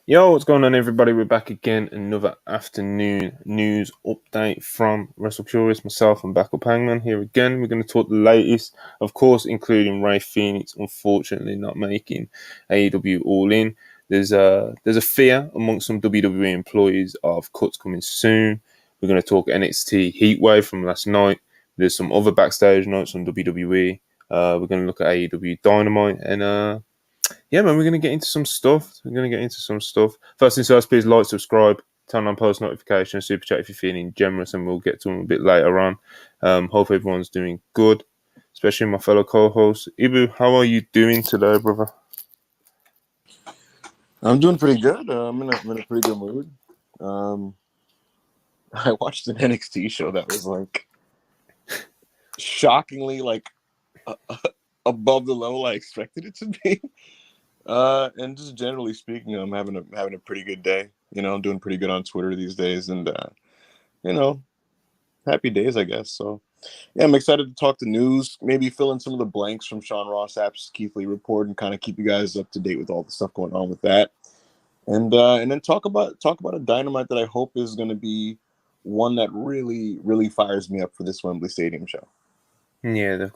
Yo, what's going on, everybody? We're back again. Another afternoon news update from Wrestle Curious. Myself and Backup Hangman here again. We're going to talk the latest, of course, including Ray Phoenix, unfortunately not making AEW All In. There's a fear amongst some WWE employees of cuts coming soon. We're going to talk NXT Heatwave from last night. There's some other backstage notes on WWE. We're going to look at AEW Dynamite and yeah, man, we're going to get into some stuff. First things first, please like, subscribe, turn on post notifications, super chat if you're feeling generous, and we'll get to them a bit later on. Hope everyone's doing good, especially my fellow co-hosts. Ibu, how are you doing today, brother? I'm doing pretty good. I'm in a pretty good mood. I watched an NXT show that was like shockingly above the level I expected it to be. And just generally speaking, I'm having a pretty good day. I'm doing pretty good on Twitter these days, and happy days, I guess. So yeah, I'm excited to talk the news, maybe fill in some of the blanks from Sean Ross Sapp's Keith Lee report, and kind of keep you guys up to date with all the stuff going on with that. And then talk about a Dynamite that I hope is going to be one that really, really fires me up for this Wembley Stadium show. Yeah,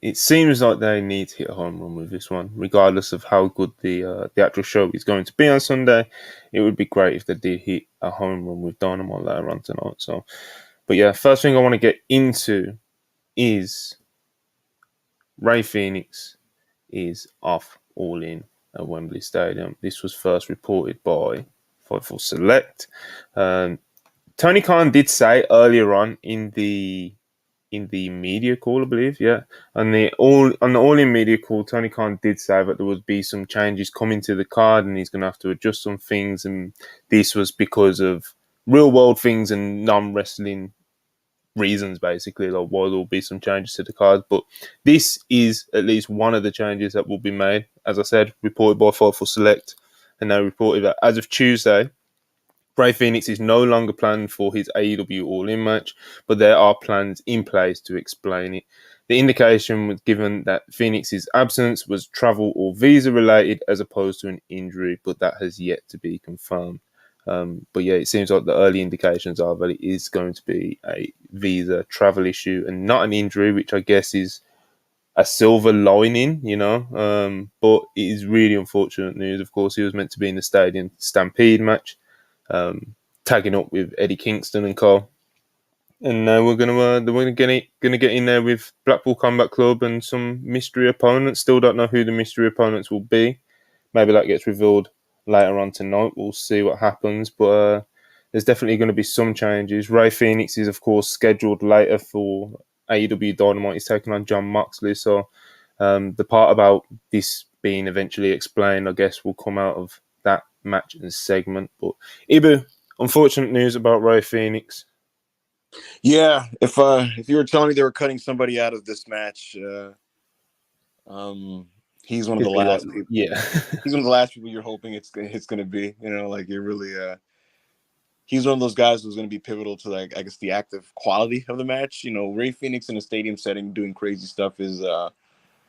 it seems like they need to hit a home run with this one, regardless of how good the actual show is going to be on Sunday. It would be great if they did hit a home run with Dynamite later on tonight. So, but yeah, first thing I want to get into is Ray Phoenix is off All In at Wembley Stadium. This was first reported by Fightful Select. Tony Khan did say earlier on in the media call, I believe, yeah, on the All In media call, Tony Khan did say that there would be some changes coming to the card, and he's going to have to adjust some things, and this was because of real world things and non wrestling reasons, basically, like why there will be some changes to the card. But this is at least one of the changes that will be made. As I said, reported by Fightful Select, and they reported that as of Tuesday, Ray Phoenix is no longer planned for his AEW All In match, but there are plans in place to explain it. The indication was given that Phoenix's absence was travel or visa related as opposed to an injury, but that has yet to be confirmed. But yeah, it seems like the early indications are that it is going to be a visa travel issue and not an injury, which I guess is a silver lining, but it is really unfortunate news. Of course, he was meant to be in the Stadium Stampede match, tagging up with Eddie Kingston and co. And we're gonna get in there with Blackpool Combat Club and some mystery opponents. Still don't know who the mystery opponents will be. Maybe that gets revealed later on tonight. We'll see what happens. But there's definitely going to be some changes. Ray Phoenix is, of course, scheduled later for AEW Dynamite. He's taking on John Moxley. So the part about this being eventually explained, I guess, will come out of that match and segment. But Ibu, unfortunate news about Ray Phoenix. Yeah, if you were telling me they were cutting somebody out of this match, he's one of the last people. Yeah, he's one of the last people you're hoping it's going to be. Like you're really. He's one of those guys who's going to be pivotal to, like, I guess, the active quality of the match. Ray Phoenix in a stadium setting doing crazy stuff is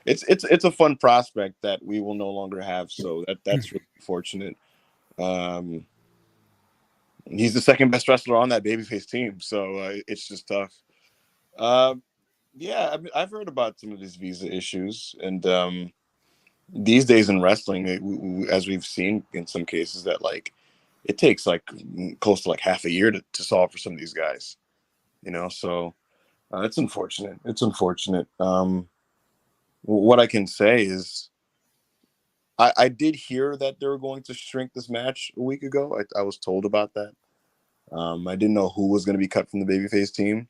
it's a fun prospect that we will no longer have. So that's really fortunate. He's the second best wrestler on that babyface team, so it's just tough. Yeah, I've heard about some of these visa issues, and these days in wrestling, as we've seen in some cases, that like it takes like close to like half a year to solve for some of these guys. So it's unfortunate. It's unfortunate. What I can say is I did hear that they were going to shrink this match a week ago. I was told about that. I didn't know who was going to be cut from the babyface team.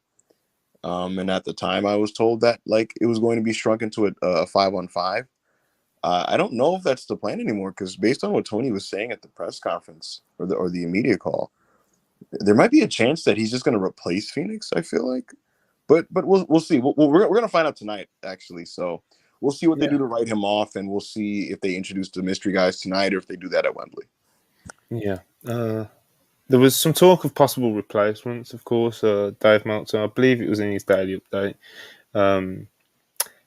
And at the time, I was told that like it was going to be shrunk into a 5-on-5. I don't know if that's the plan anymore, because based on what Tony was saying at the press conference or the media call, there might be a chance that he's just going to replace Phoenix. I feel like, but we'll see. We're going to find out tonight, actually. So we'll see what they do to write him off, and we'll see if they introduce the mystery guys tonight or if they do that at Wembley. Yeah. There was some talk of possible replacements, of course. Dave Meltzer, I believe it was in his daily update.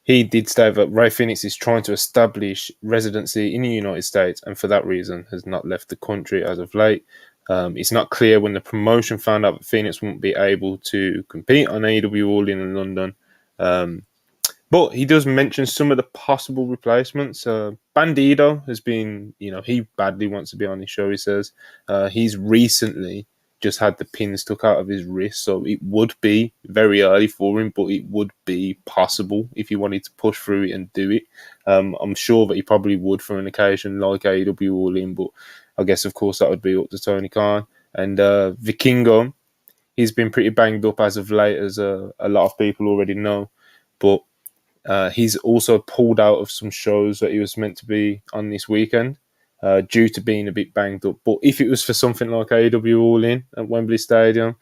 he did state that Ray Phoenix is trying to establish residency in the United States, and for that reason has not left the country as of late. It's not clear when the promotion found out that Phoenix won't be able to compete on AEW All In London. But he does mention some of the possible replacements. Bandido has been, he badly wants to be on his show, he says. He's recently just had the pins took out of his wrist, so it would be very early for him, but it would be possible if he wanted to push through it and do it. I'm sure that he probably would for an occasion like AEW All In, but I guess, of course, that would be up to Tony Khan. And Vikingo, he's been pretty banged up as of late, as a lot of people already know. But he's also pulled out of some shows that he was meant to be on this weekend due to being a bit banged up. But if it was for something like AEW All In at Wembley Stadium,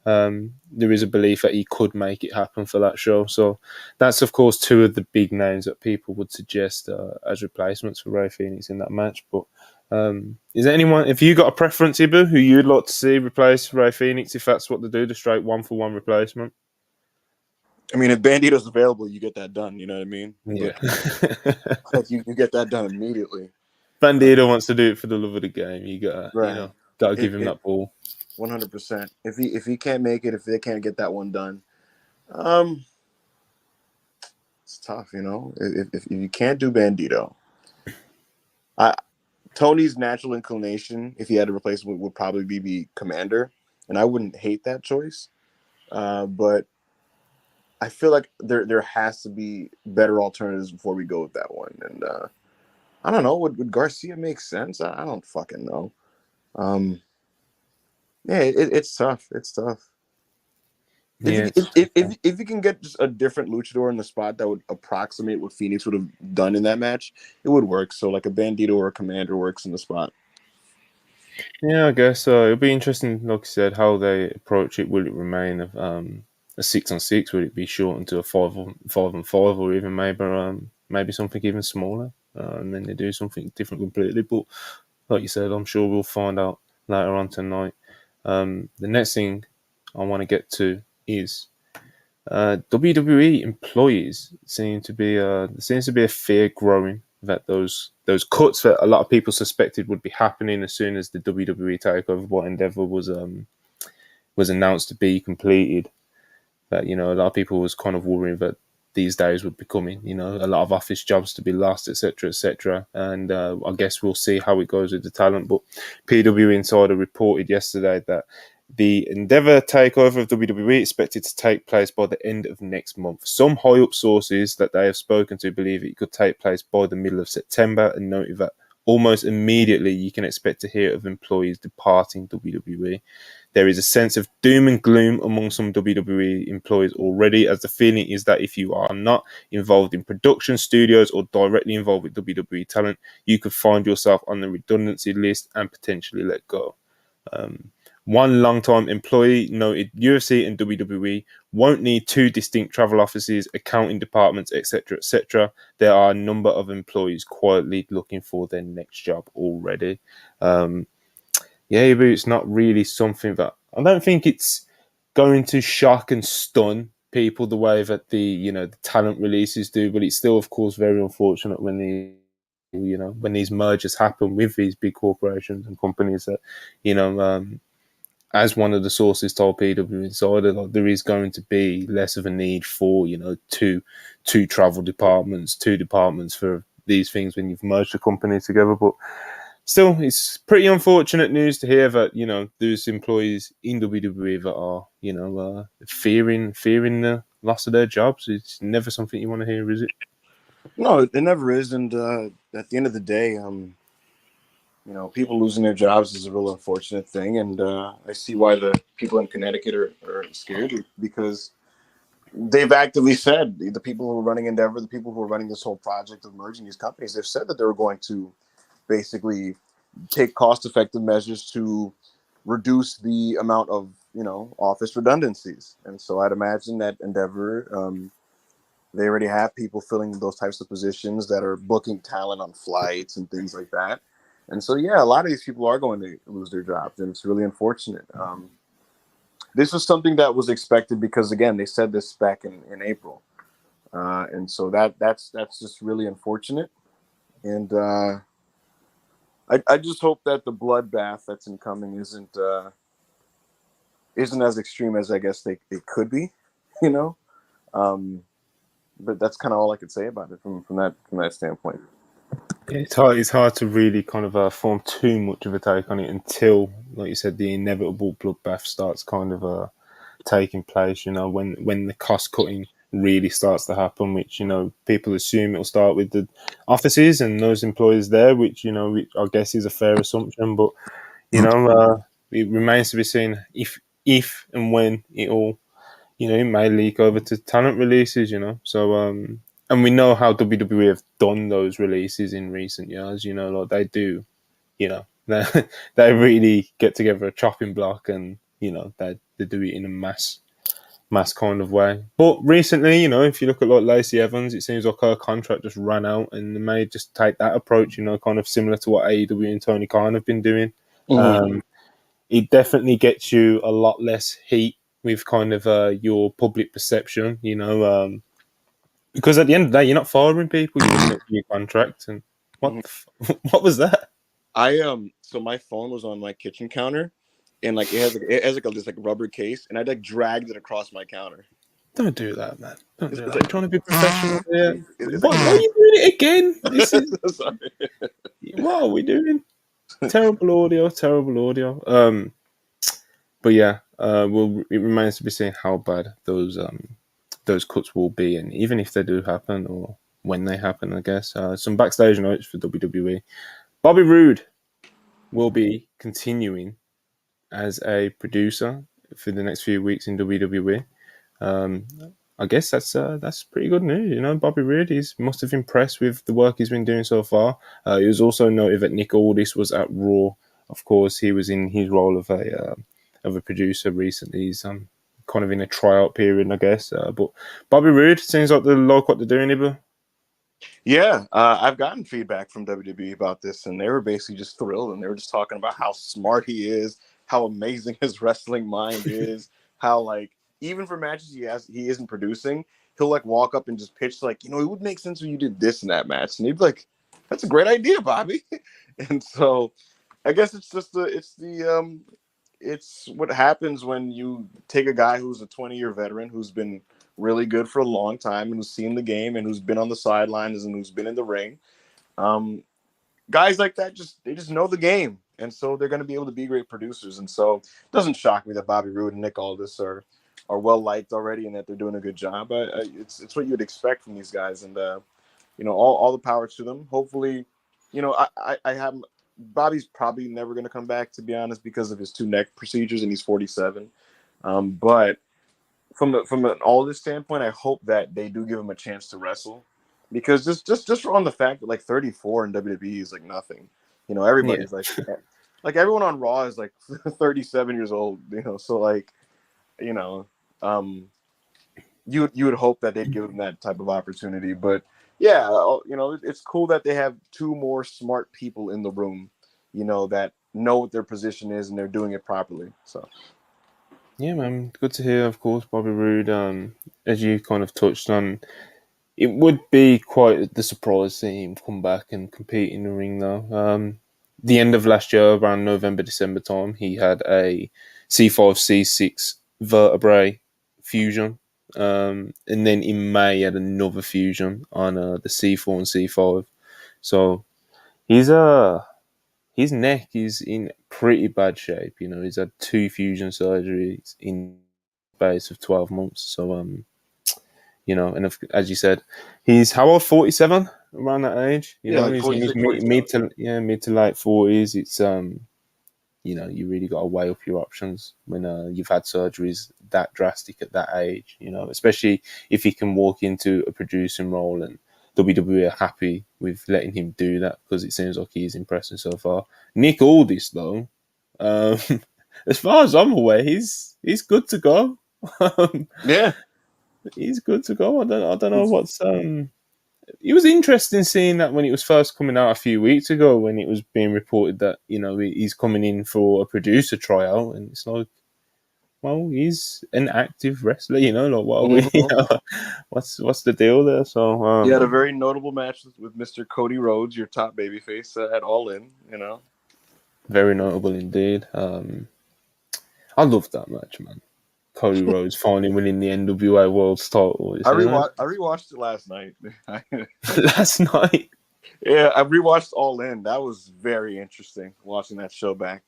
there is a belief that he could make it happen for that show. So that's, of course, two of the big names that people would suggest as replacements for Ray Phoenix in that match. But is there anyone, if you got a preference, Ibu, who you'd like to see replace Ray Phoenix, if that's what they do, the straight 1-for-1 replacement? I mean, if Bandito's available, you get that done. You know what I mean? Yeah. But you get that done immediately. Bandito wants to do it for the love of the game. You gotta, Right. gotta give him that ball. 100%. If he can't make it, if they can't get that one done, it's tough. If you can't do Bandito, Tony's natural inclination, if he had a replacement, would probably be Commander, and I wouldn't hate that choice. But I feel like there has to be better alternatives before we go with that one. And I don't know. Would Garcia make sense? I don't fucking know. Yeah, it's tough. It's tough. Yeah. If you can get just a different luchador in the spot that would approximate what Phoenix would have done in that match, it would work. So like a Bandito or a Commander works in the spot. Yeah, I guess it'll be interesting, like I said, how they approach it. Will it remain a 6-on-6? Will it be shortened to a 5-on-5, or even maybe something even smaller? And then they do something different completely. But like you said, I'm sure we'll find out later on tonight. The next thing I want to get to is WWE employees seems to be a fear growing that those cuts that a lot of people suspected would be happening as soon as the WWE takeover by Endeavor was announced to be completed. That a lot of people was kind of worrying that these days would be coming. A lot of office jobs to be lost, etc., etc. And I guess we'll see how it goes with the talent. But PW Insider reported yesterday that the Endeavor takeover of WWE expected to take place by the end of next month. Some high-up sources that they have spoken to believe it could take place by the middle of September, and noted that almost immediately you can expect to hear of employees departing WWE. There is a sense of doom and gloom among some WWE employees already, as the feeling is that if you are not involved in production studios or directly involved with WWE talent, you could find yourself on the redundancy list and potentially let go. One long-time employee noted UFC and WWE won't need two distinct travel offices, accounting departments, etc., etc. There are a number of employees quietly looking for their next job already. Yeah, but it's not really something that I don't think it's going to shock and stun people the way that the talent releases do. But it's still, of course, very unfortunate when when these mergers happen with these big corporations and companies that as one of the sources told PW Insider, like, there is going to be less of a need for two travel departments, two departments for these things when you've merged the company together. But still, it's pretty unfortunate news to hear that there's employees in WWE that are fearing the loss of their jobs. It's never something you want to hear, is it? No, it never is. And at the end of the day, people losing their jobs is a real unfortunate thing, and I see why the people in Connecticut are scared, because they've actively said, the people who are running Endeavor, the people who are running this whole project of merging these companies, they've said that they were going to basically take cost-effective measures to reduce the amount of office redundancies. And so I'd imagine that Endeavor, they already have people filling those types of positions that are booking talent on flights and things like that. And so, yeah, a lot of these people are going to lose their jobs, and it's really unfortunate. This was something that was expected because, again, they said this back in April. and so that's just really unfortunate. And I just hope that the bloodbath that's incoming isn't as extreme as I guess they could be, you know. Um, but that's kind of all I could say about it from that standpoint. Yeah, it's hard. It's hard to really kind of form too much of a take on it until, like you said, the inevitable bloodbath starts kind of taking place. You know, when the cost cutting really starts to happen, which people assume it'll start with the offices and those employees there, which which I guess is a fair assumption. But it remains to be seen if and when it'll it may leak over to talent releases. So and we know how WWE have done those releases in recent years. Like they do. They they really get together a chopping block and they do it in a mass kind of way. But recently, if you look at like Lacey Evans, it seems like her contract just ran out, and they may just take that approach. Kind of similar to what AEW and Tony Khan have been doing. Mm-hmm. It definitely gets you a lot less heat with kind of your public perception. Because at the end of the day, you're not firing people; you're looking at your contract. And Mm-hmm. what was that? So my phone was on my kitchen counter, and like it has this like rubber case, and I like dragged it across my counter. Don't do that, man. Don't It's, do it's that. I'm like trying to be professional here. it's Why are you doing it again? This is like sorry. what are we doing? Terrible audio. Terrible audio. But yeah, it remains to be seen how bad those cuts will be, and even if they do happen or when they happen, I guess. Some backstage notes for WWE. Bobby Roode will be continuing as a producer for the next few weeks in WWE. Um, I guess that's pretty good news. Bobby Roode must have impressed with the work he's been doing so far. He was also noted that Nick Aldis was at Raw. Of course, he was in his role of a producer recently. He's kind of in a tryout period, I guess. But Bobby Roode seems like they like what they're doing, Iba. Yeah, I've gotten feedback from WWE about this, and they were basically just thrilled, and they were just talking about how smart he is, how amazing his wrestling mind is, how like even for matches he isn't producing, he'll like walk up and just pitch like, it would make sense if you did this in that match, and he'd be like, "That's a great idea, Bobby." And so, I guess it's what happens when you take a guy who's a 20-year veteran who's been really good for a long time and who's seen the game and who's been on the sidelines and who's been in the ring. Um, Guys like that they just know the game, and so they're going to be able to be great producers. And so it doesn't shock me that Bobby Roode and Nick Aldis are well liked already and that they're doing a good job. It's what you'd expect from these guys, and all the power to them. Hopefully, I have Bobby's probably never going to come back, to be honest, because of his two neck procedures, and he's 47. But from an Aldis standpoint, I hope that they do give him a chance to wrestle, because just on the fact that like 34 in WWE is like nothing. Yeah. Everybody's like everyone on Raw is like 37 years old. So like you know um you would hope that they'd give him that type of opportunity. But yeah, it's cool that they have two more smart people in the room, that know what their position is and they're doing it properly. So Yeah, man. Good to hear, of course, Bobby Roode. As you kind of touched on, it would be quite the surprise seeing him come back and compete in the ring, though. The end of last year, around November, December time, he had a C5, C6 vertebrae fusion. And then in May, he had another fusion on the C4 and C5. So he's his neck is in pretty bad shape. He's had two fusion surgeries in the space of 12 months. So and as you said, he's how old? 47, around that age. yeah, like He's in his 46, 47. mid to late 40s. It's you really got to weigh up your options when you've had surgeries that drastic at that age. Especially if he can walk into a producing role, and WWE are happy with letting him do that, because it seems like he's impressing so far. Nick Aldis, though, um, as far as I'm aware, he's good to go. Yeah. He's good to go. I don't know what's It was interesting seeing that when it was first coming out a few weeks ago, when it was being reported that he's coming in for a producer tryout, and it's like, well, he's an active wrestler, you know, like what are we, Mhm. what's the deal there? So, He had a very notable match with Mr. Cody Rhodes, your top babyface at All In. You know, very notable indeed. I love that match, man. Cody Rhodes finally winning the NWA World's title. I You know, rewatched it last night. last night. Yeah, I rewatched All In. That was very interesting watching that show back.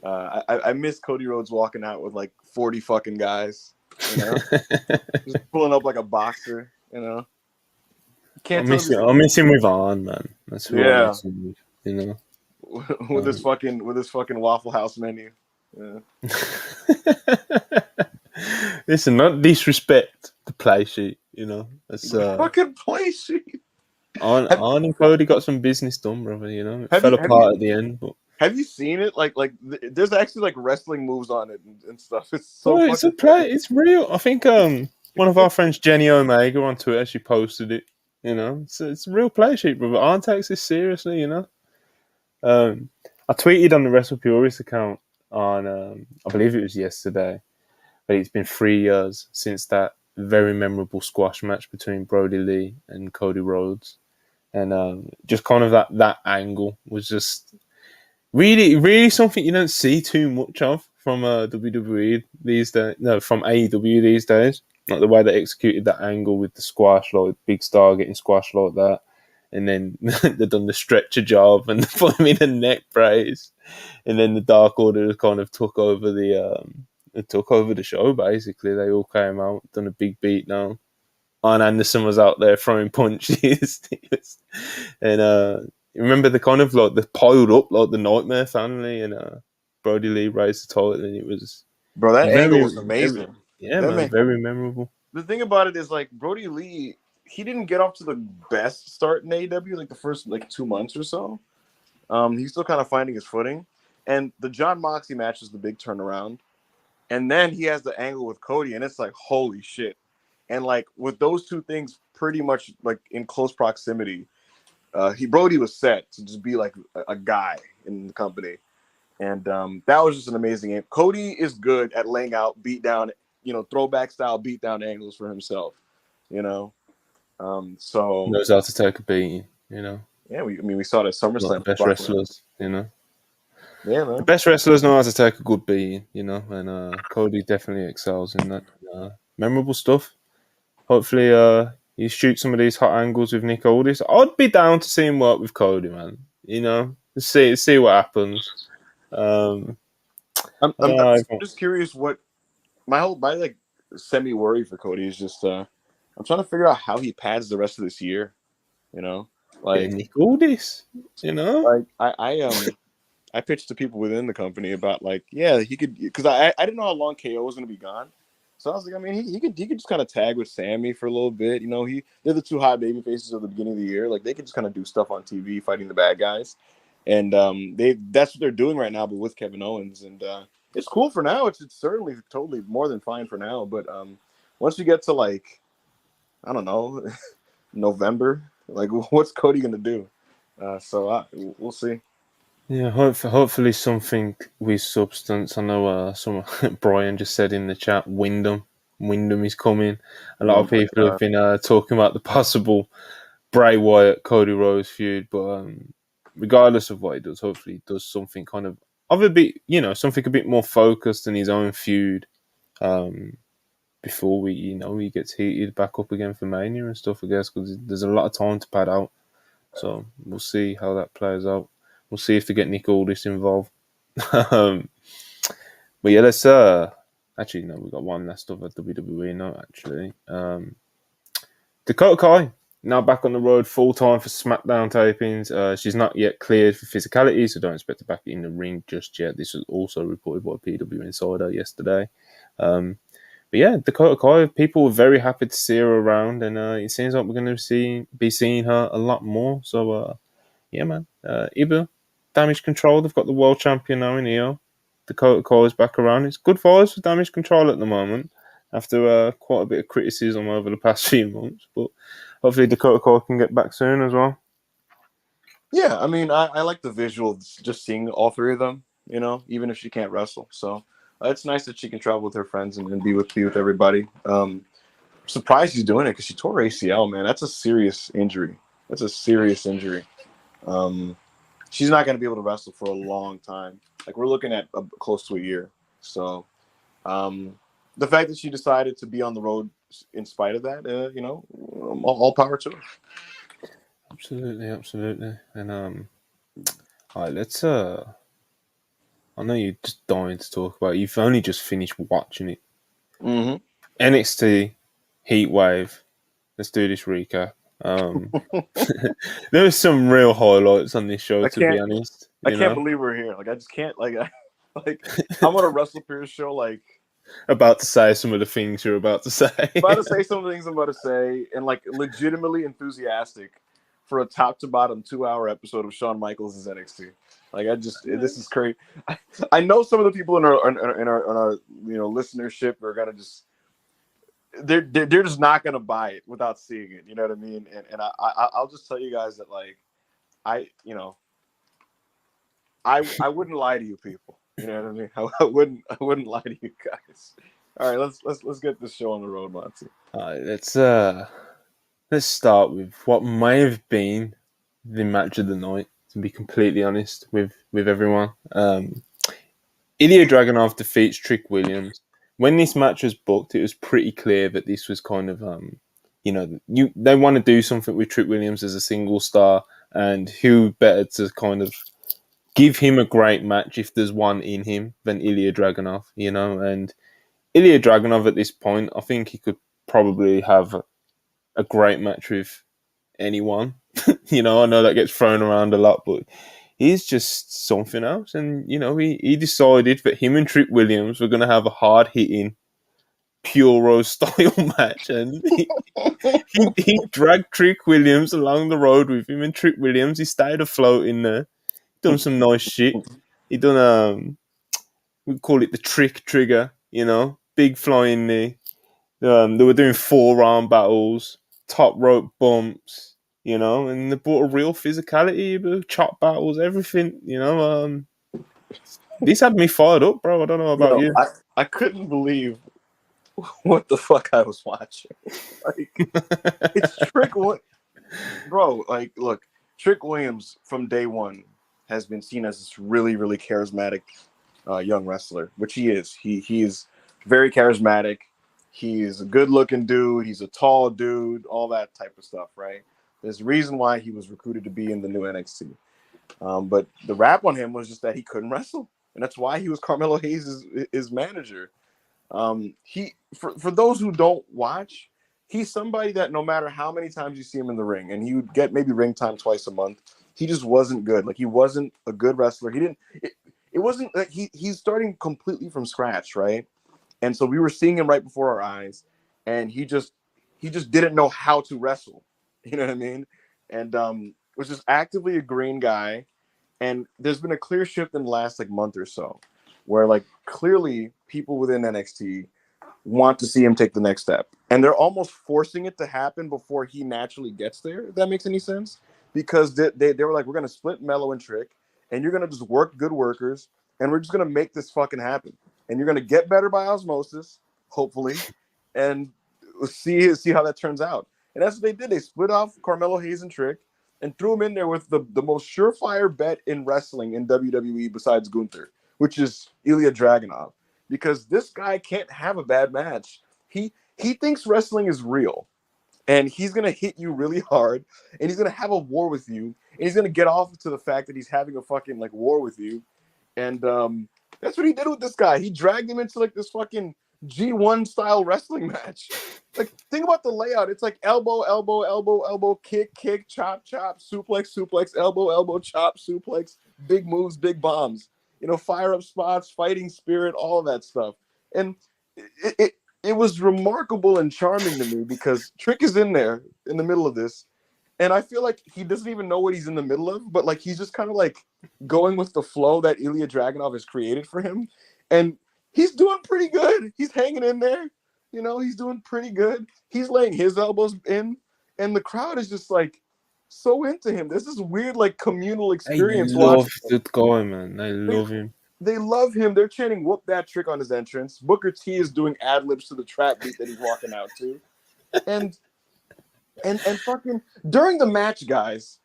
I miss Cody Rhodes walking out with like 40 fucking guys. You know, just pulling up like a boxer. You know, you I can't tell miss me. him. I miss him with Arn, man. That's who I Yeah, miss him with. You know. with his fucking Waffle House menu. Yeah. Listen, not disrespect the play sheet. You know, it's The fucking place. Have, Arn and Cody got some business done, brother. You know, it have fell you have you apart at the end, but have you seen it? There's actually like wrestling moves on it and stuff. It's so well, it's a fucking play. It's real. I think one of our friends, Jenny Omega, on Twitter, she posted it. You know, it's a real play sheet, brother. Arn takes this seriously. You know. Um, I tweeted on the Wrestle Purist account on, I believe it was yesterday, but it's been 3 years since that very memorable squash match between Brody Lee and Cody Rhodes, and just kind of that angle was just really something you don't see too much of from WWE these days. No, from AEW these days. Like the way they executed that angle with the squash, like Big Star getting squashed like that, and then they done the stretcher job and put him in a neck brace, and then the Dark Order kind of took over the show. Basically, they all came out, done a big beat down. Arn Anderson was out there throwing punches, and remember the kind of like the piled up like the Nightmare family, and Brody Lee raised the title, and it was bro. That angle very, was very, amazing. yeah, That man, man. very memorable. The thing about it is like Brody Lee. He didn't get off to the best start in AEW like the first like 2 months or so. He's still kind of finding his footing. And the John Moxley match is the big turnaround. And then he has the angle with Cody, and it's like, holy shit. And like with those two things pretty much like in close proximity, Brody was set to just be like a guy in the company. And that was just an amazing game. Cody is good at laying out beat down, throwback style beat down angles for himself, you know. So Knows how to take a beating, you know. yeah, we saw it at Not the SummerSlam. best wrestlers, you know. Yeah, The man. best wrestlers know how to take a good beating, you know, and Cody definitely excels in that. Memorable stuff. Hopefully, you shoot some of these hot angles with Nick Aldis. I'd be down to see him work with Cody, man. You know, see what happens. Um, I'm, I I'm, don't I'm know. just curious what my like semi worry for Cody is just I'm trying to figure out how he pads the rest of this year. You know, Bit of like Nick Aldis, you know. like I pitched to people within the company about like yeah he could because I didn't know how long KO was going to be gone. So I was like, I mean, he could just kind of tag with Sammy for a little bit. You know, they're the two hot baby faces of the beginning of the year. Like they could just kind of do stuff on TV fighting the bad guys, and that's what they're doing right now, but with Kevin Owens, and it's cool for now. It's certainly totally more than fine for now. But once we get to like I don't know November, like what's Cody gonna do? We'll see. Yeah, hopefully something with substance. I know some Brian just said in the chat, Wyndham is coming. A lot Oh of my people have god. been talking about the possible Bray Wyatt Cody Rhodes feud, but regardless of what he does, hopefully he does something kind of a bit, something a bit more focused in his own feud. Um, Before he gets heated back up again for Mania and stuff, I guess, because there's a lot of time to pad out. So we'll see how that plays out. We'll see if they get Nick Aldis involved. um, but yeah, let's actually no, we've got one last of at WWE now. Actually, Dakota Kai now back on the road full time for SmackDown tapings. She's not yet cleared for physicality, so don't expect her back in the ring just yet. This was also reported by PW Insider yesterday. But yeah, Dakota Kai, people were very happy to see her around, and it seems like we're going to be seeing her a lot more. So yeah, man. Ibu, Damage Control, they've got the world champion now in EO. Dakota Kai is back around. It's good vibes for Damage Control at the moment after quite a bit of criticism over the past few months. But hopefully Dakota Kai can get back soon as well. Yeah, I mean, I like the visual of just seeing all three of them, even if she can't wrestle. So It's nice that she can travel with her friends and be with everybody. Surprised she's doing it because she tore her ACL, man. That's a serious injury. That's a serious injury. Um, she's not going to be able to wrestle for a long time. Like we're looking at close to a year. So the fact that she decided to be on the road in spite of that, all power to her. Absolutely, absolutely. And all right, let's I know you're just dying to talk about it. You've only just finished watching it. Mm-hmm. NXT Heatwave. Let's do this recap. There were some real highlights on this show, to be honest. I can't believe we're here. Like I just can't. I'm on a WrestlePeers show. Like about to say some of the things you're about to say. About to say some of the things I'm about to say, and like legitimately enthusiastic for a top to bottom 2-hour episode of Shawn Michaels' NXT. Like this is crazy. I know some of the people in our listenership are gonna just they're just not gonna buy it without seeing it. You know what I mean? And I'll just tell you guys that like I wouldn't lie to you people. You know what I mean? I wouldn't lie to you guys. All right, let's get this show on the road, Monty. All right, let's start with what may have been the match of the night. To be completely honest with everyone, Ilya Dragunov defeats Trick Williams. When this match was booked, it was pretty clear that this was kind of they want to do something with Trick Williams as a single star, and who better to kind of give him a great match if there's one in him than Ilya Dragunov, and Ilya Dragunov at this point, I think he could probably have a great match with anyone. I know that gets thrown around a lot, but he's just something else. And, he decided that him and Trick Williams were going to have a hard-hitting, Puro style match. And he dragged Trick Williams along the road with him. And Trick Williams, he stayed afloat in there. Done some nice shit. He done, we call it the trick trigger, big flying knee. They were doing forearm battles, top rope bumps, and they brought a real physicality, chop battles, everything, This had me fired up, bro. I don't know about you. I couldn't believe what the fuck I was watching. Like, it's Trick bro. Like, look, Trick Williams from day one has been seen as this really, really charismatic young wrestler, which he is. He is very charismatic. He's a good-looking dude. He's a tall dude. All that type of stuff, right? There's a reason why he was recruited to be in the new NXT. But the rap on him was just that he couldn't wrestle, and that's why he was Carmelo Hayes' his manager. For those who don't watch, he's somebody that no matter how many times you see him in the ring, and he would get maybe ring time twice a month, he just wasn't good. Like he wasn't a good wrestler. It wasn't like he's starting completely from scratch, right? And so we were seeing him right before our eyes, and he just didn't know how to wrestle. You know what I mean? And was just actively a green guy. And there's been a clear shift in the last month or so, where clearly people within NXT want to see him take the next step, and they're almost forcing it to happen before he naturally gets there. If that makes any sense, because they were like, we're gonna split Mello and Trick, and you're gonna just work good workers, and we're just gonna make this fucking happen. And you're going to get better by osmosis, hopefully, and see how that turns out. And that's what they did. They split off Carmelo Hayes and Trick and threw him in there with the most surefire bet in wrestling in WWE besides Gunther, which is Ilya Dragunov. Because this guy can't have a bad match. He thinks wrestling is real. And he's going to hit you really hard. And he's going to have a war with you. And he's going to get off to the fact that he's having a fucking war with you. And that's what he did with this guy. He dragged him into this fucking G1 style wrestling match. Think about the layout. It's elbow, elbow, elbow, elbow, kick, kick, chop, chop, suplex, suplex, elbow, elbow, chop, suplex, big moves, big bombs. Fire up spots, fighting spirit, all of that stuff. And it was remarkable and charming to me because Trick is in there in the middle of this. And I feel like he doesn't even know what he's in the middle of, but he's just kind of going with the flow that Ilya Dragunov has created for him. And he's doing pretty good. He's hanging in there. He's doing pretty good. He's laying his elbows in, and the crowd is just so into him. This is weird, communal experience. They love that guy, man. They love him. They love him. They're chanting "whoop that trick" on his entrance. Booker T is doing ad libs to the trap beat that he's walking out to, and fucking during the match, guys,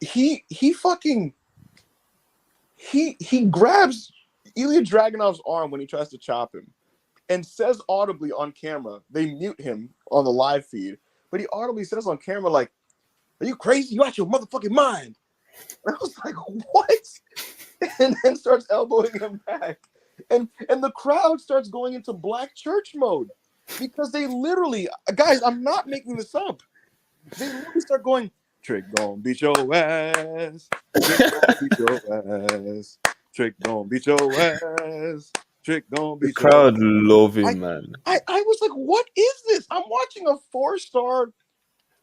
he fucking he grabs Ilya Dragunov's arm when he tries to chop him, and says audibly on camera. They mute him on the live feed, but he audibly says on camera like, "Are you crazy? You out your motherfucking mind?" And I was like, "What?" And then starts elbowing him back, and the crowd starts going into black church mode because they literally, guys, I'm not making this up. They literally start going, "Trick gon' beat your ass, Trick gon' beat your ass, Trick gon' beat your ass, Trick gon' The beat your crowd ass." love him, man. I was like, "What is this? I'm watching a 4-star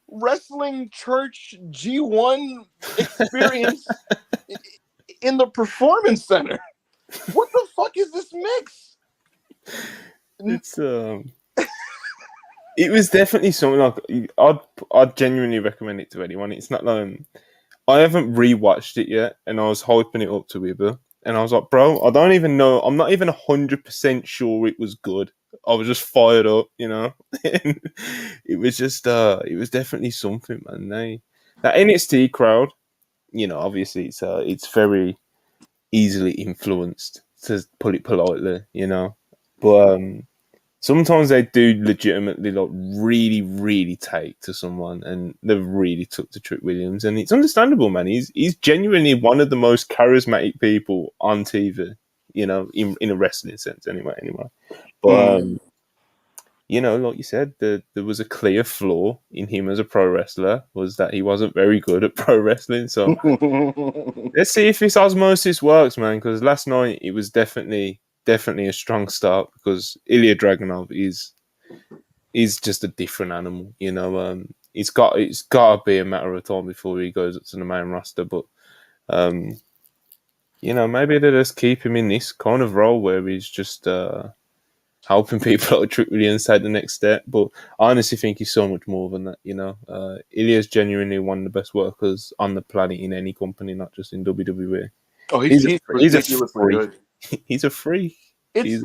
wrestling church G1 experience in the performance center. What the fuck is this mix?" It's it was definitely something like I'd genuinely recommend it to anyone. It's not like I haven't rewatched it yet, and I was hyping it up to Weber, and I was like, bro, I don't even know. I'm not even 100% sure it was good. I was just fired up, you know. It was just, it was definitely something, man. That NXT crowd, you know, obviously it's very easily influenced, to put it politely, you know. But sometimes they do legitimately like really, really take to someone, and they've really took to Trick Williams, and it's understandable, man. He's genuinely one of the most charismatic people on TV, you know, in a wrestling sense, anyway. But you know, like you said, there was a clear flaw in him as a pro wrestler, was that he wasn't very good at pro wrestling. So let's see if this osmosis works, man. Because last night it was definitely a strong start, because Ilya Dragunov is just a different animal, you know. It's got to be a matter of time before he goes up to the main roster. But um, you know, maybe they just keep him in this kind of role where he's just helping people like Trick Williams take the next step. But I honestly think he's so much more than that, you know. Ilya's genuinely one of the best workers on the planet in any company, not just in WWE. Oh, He's he's he's a ridiculously freak. good. He's a freak. It's He's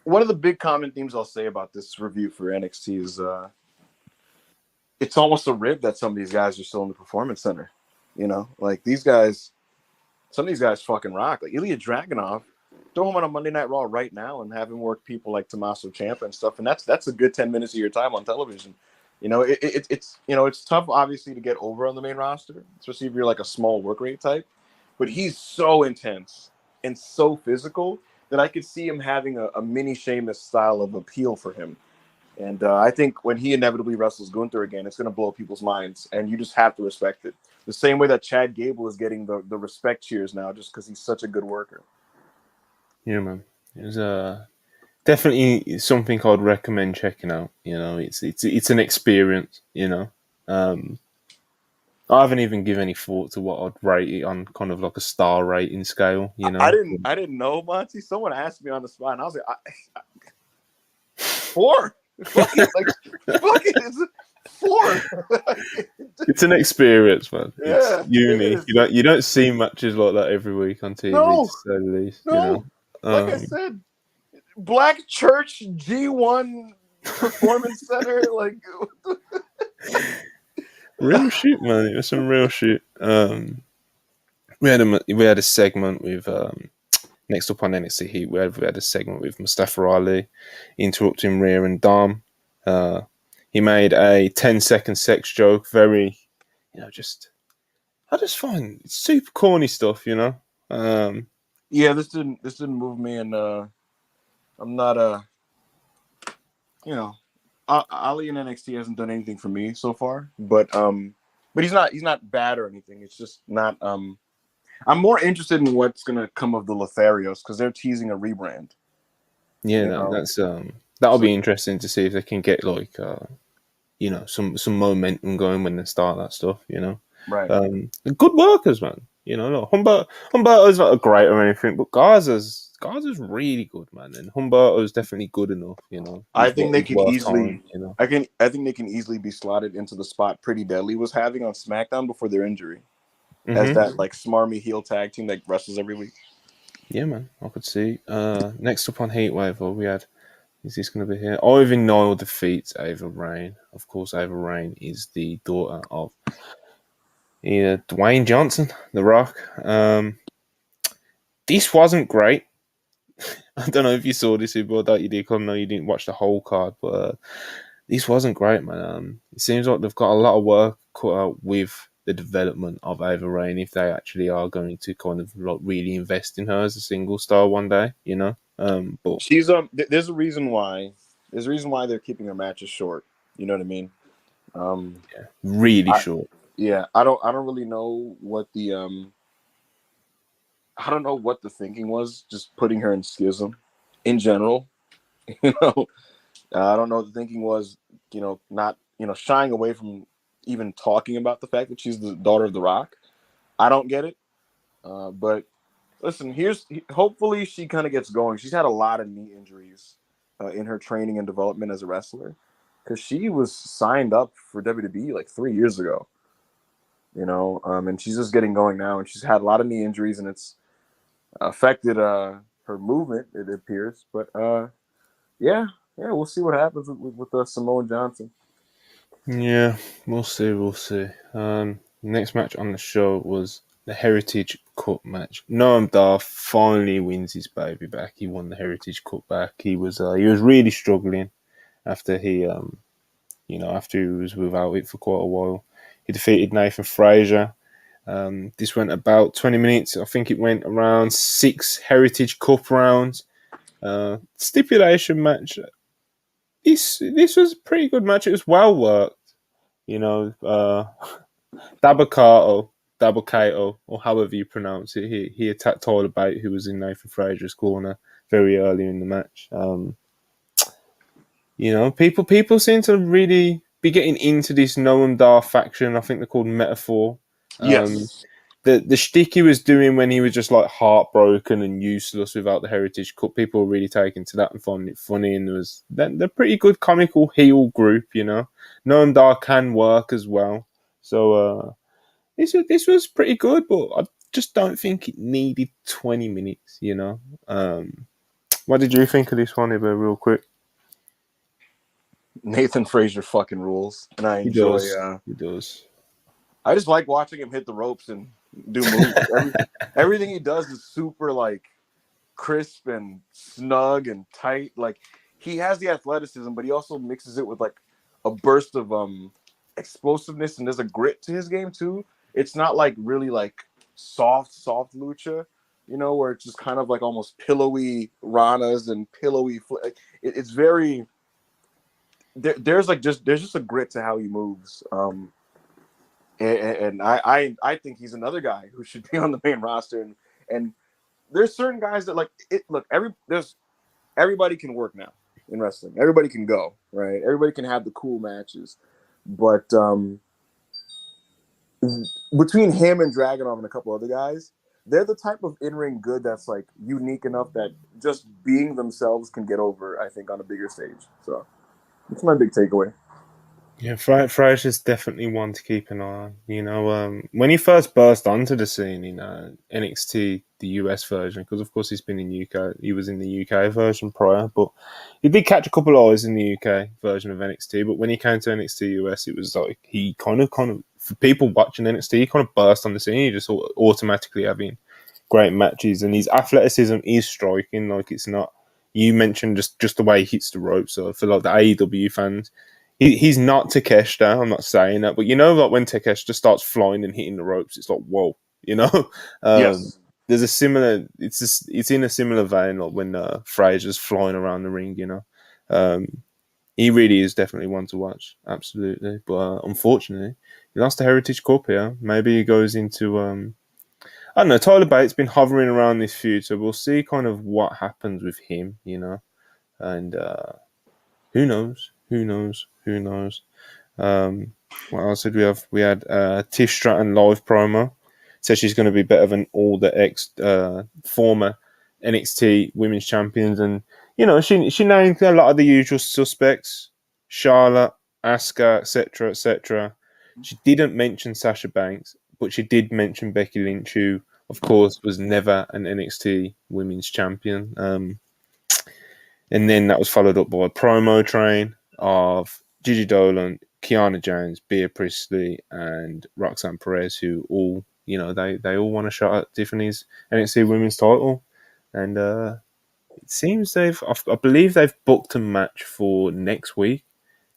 one of the big common themes I'll say about this review for NXT is it's almost a rib that some of these guys are still in the performance center. You know, like these guys, some of these guys fucking rock. Like Ilya Dragunov, throw him on a Monday Night Raw right now and have him work people like Tommaso Ciampa and stuff, and that's a good 10 minutes of your time on television. You know, it's you know, it's tough obviously to get over on the main roster, especially if you're like a small work rate type. But he's so intense and so physical that I could see him having a mini Sheamus style of appeal for him. And I think when he inevitably wrestles Gunther again, it's going to blow people's minds, and you just have to respect it. The same way that Chad Gable is getting the respect cheers now, just because he's such a good worker. Yeah, man. It's definitely something I'd recommend checking out. You know, it's an experience. You know, um, I haven't even given any thought to what I'd rate it on, kind of like a star rating scale. You I know, didn't know, Monty. Someone asked me on the spot, and I was like, 4. Fuck it, like fuck it, it's 4. it's an experience, man. It's Yeah, it unique. is. You don't see matches like that every week on TV, to No, say the least. You know, no. Like I said, Black Church G1 Performance Center, like real shit, man. It was some real shit. We had a segment with next up on NXT Heat. We had a segment with Mustafa Ali interrupting Rhea and Dom. He made a 10-second sex joke. Very, you know, I just find it's super corny stuff. You know. yeah, this didn't move me, and I'm not you know, Ali in NXT hasn't done anything for me so far, but he's not bad or anything. It's just not I'm more interested in what's gonna come of the Lotharios because they're teasing a rebrand. Yeah, You know, that's that'll so be interesting to see if they can get like you know, some momentum going when they start that stuff. You know, right. good workers, man. You know, look, Humberto's not a great or anything, but Garza's really good, man, and Humberto's definitely good enough. You know, I think they he's can worth easily. time. You know, I think they can easily be slotted into the spot Pretty Deadly was having on SmackDown before their injury, as hmm that like smarmy heel tag team that wrestles every week. Yeah, man, I could see. Next up on Heatwave, what we had, is this going to be here? Ivy Nile defeats Ava Rain. Of course, Ava Rain is the daughter of Dwayne Johnson, The Rock. This wasn't great. I don't know if you saw this, but that you did. I know you didn't watch the whole card, but this wasn't great, man. It seems like they've got a lot of work cut out with the development of Ava Rain if they actually are going to kind of like really invest in her as a single star one day, you know. But She's there's a reason why. There's a reason why they're keeping her matches short. You know what I mean? Um, yeah, really I, short. yeah, I don't really know what the I don't know what the thinking was, just putting her in schism in general. You know, I don't know what the thinking was. Not shying away from even talking about the fact that she's the daughter of The Rock. I don't get it. But listen, hopefully she kind of gets going. She's had a lot of knee injuries in her training and development as a wrestler because she was signed up for WWE like 3 years ago. And she's just getting going now, and she's had a lot of knee injuries, and it's affected her movement. It appears, but yeah, we'll see what happens with Samoa Johnson. Yeah, we'll see. We'll see. Next match on the show was the Heritage Cup match. Noam Dar finally wins his baby back. He won the Heritage Cup back. He was really struggling after after he was without it for quite a while. He defeated Nathan Frazier. This went about 20 minutes. I think it went around 6 Heritage Cup rounds. Stipulation match. This was a pretty good match. It was well worked. You know, Dabakato, Dabakato, or however you pronounce it. He attacked Tyler Bate, who was in Nathan Frazier's corner very early in the match. People seem to really be getting into this Noam Dar faction. I think they're called Metaphor. Um, Yes. the shtick he was doing when he was just like heartbroken and useless without the Heritage Cup, people were really taking to that and finding it funny. And they're pretty good comical heel group, you know. Noam Dar can work as well, so this was pretty good, but I just don't think it needed 20 minutes, you know. What did you think of this one, Iber, real quick? Nathan Frazier fucking rules, and I He enjoy. does. He does. I just like watching him hit the ropes and do moves. Everything he does is super like crisp and snug and tight. Like he has the athleticism, but he also mixes it with like a burst of explosiveness, and there's a grit to his game too. It's not like really like soft lucha, where it's just kind of like almost pillowy ranas and pillowy. It's very there's just a grit to how he moves. And I think he's another guy who should be on the main roster. And there's certain guys that like it. Look, everybody can work now in wrestling. Everybody can go, right? Everybody can have the cool matches, but between him and Dragunov and a couple other guys, they're the type of in-ring good that's like unique enough that just being themselves can get over, I think, on a bigger stage. So that's my big takeaway. Yeah, Frazier's definitely one to keep an eye on. When he first burst onto the scene in NXT, the US version, because of course he's been in UK, he was in the UK version prior, but he did catch a couple of eyes in the UK version of NXT. But when he came to NXT US, it was like he kind of, for people watching NXT, he kind of burst on the scene. He just automatically having great matches, and his athleticism is striking. Like it's not. You mentioned just the way he hits the ropes. So for like the AEW fans, he's not Takeshita. I'm not saying that, but like when Takeshita starts flying and hitting the ropes, it's like whoa. You know, um, Yes. there's a similar. It's in a similar vein like when Frazier's flying around the ring. Um, he really is definitely one to watch. Absolutely, but unfortunately, he lost the Heritage Cup here. Maybe he goes into I don't know. Tyler Bates been hovering around this feud, so we'll see kind of what happens with him. And who knows? Who knows? Who knows? What else did we have? We had Tish Stratton live promo. Says she's going to be better than all the former NXT women's champions, and she named a lot of the usual suspects: Charlotte, Asuka, etc., etc. She didn't mention Sasha Banks, but she did mention Becky Lynch, who of course, was never an NXT Women's Champion. And then that was followed up by a promo train of Gigi Dolan, Kiana James, Bea Priestley, and Roxanne Perez, who all, they all want a shot at Tiffany's NXT Women's title. And it seems I believe they've booked a match for next week.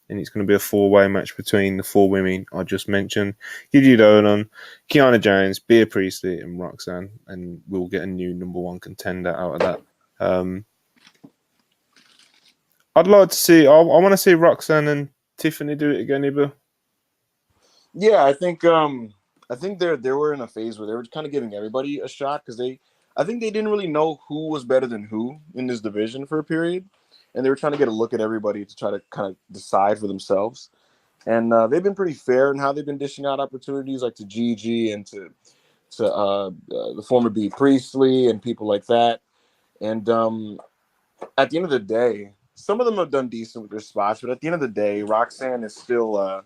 And it's going to be a 4-way match between the 4 women I just mentioned. Gigi Dolan, Kiana James, Bea Priestley, and Roxanne. And we'll get a new number 1 contender out of that. I'd like to see. I want to see Roxanne and Tiffany do it again, Ibu. Yeah, I think they were in a phase where they were kind of giving everybody a shot because I think they didn't really know who was better than who in this division for a period, and they were trying to get a look at everybody to try to kind of decide for themselves. And they've been pretty fair in how they've been dishing out opportunities, like to Gigi and to the former Bea Priestley and people like that. And at the end of the day, some of them have done decent with their spots, but at the end of the day, Roxanne is still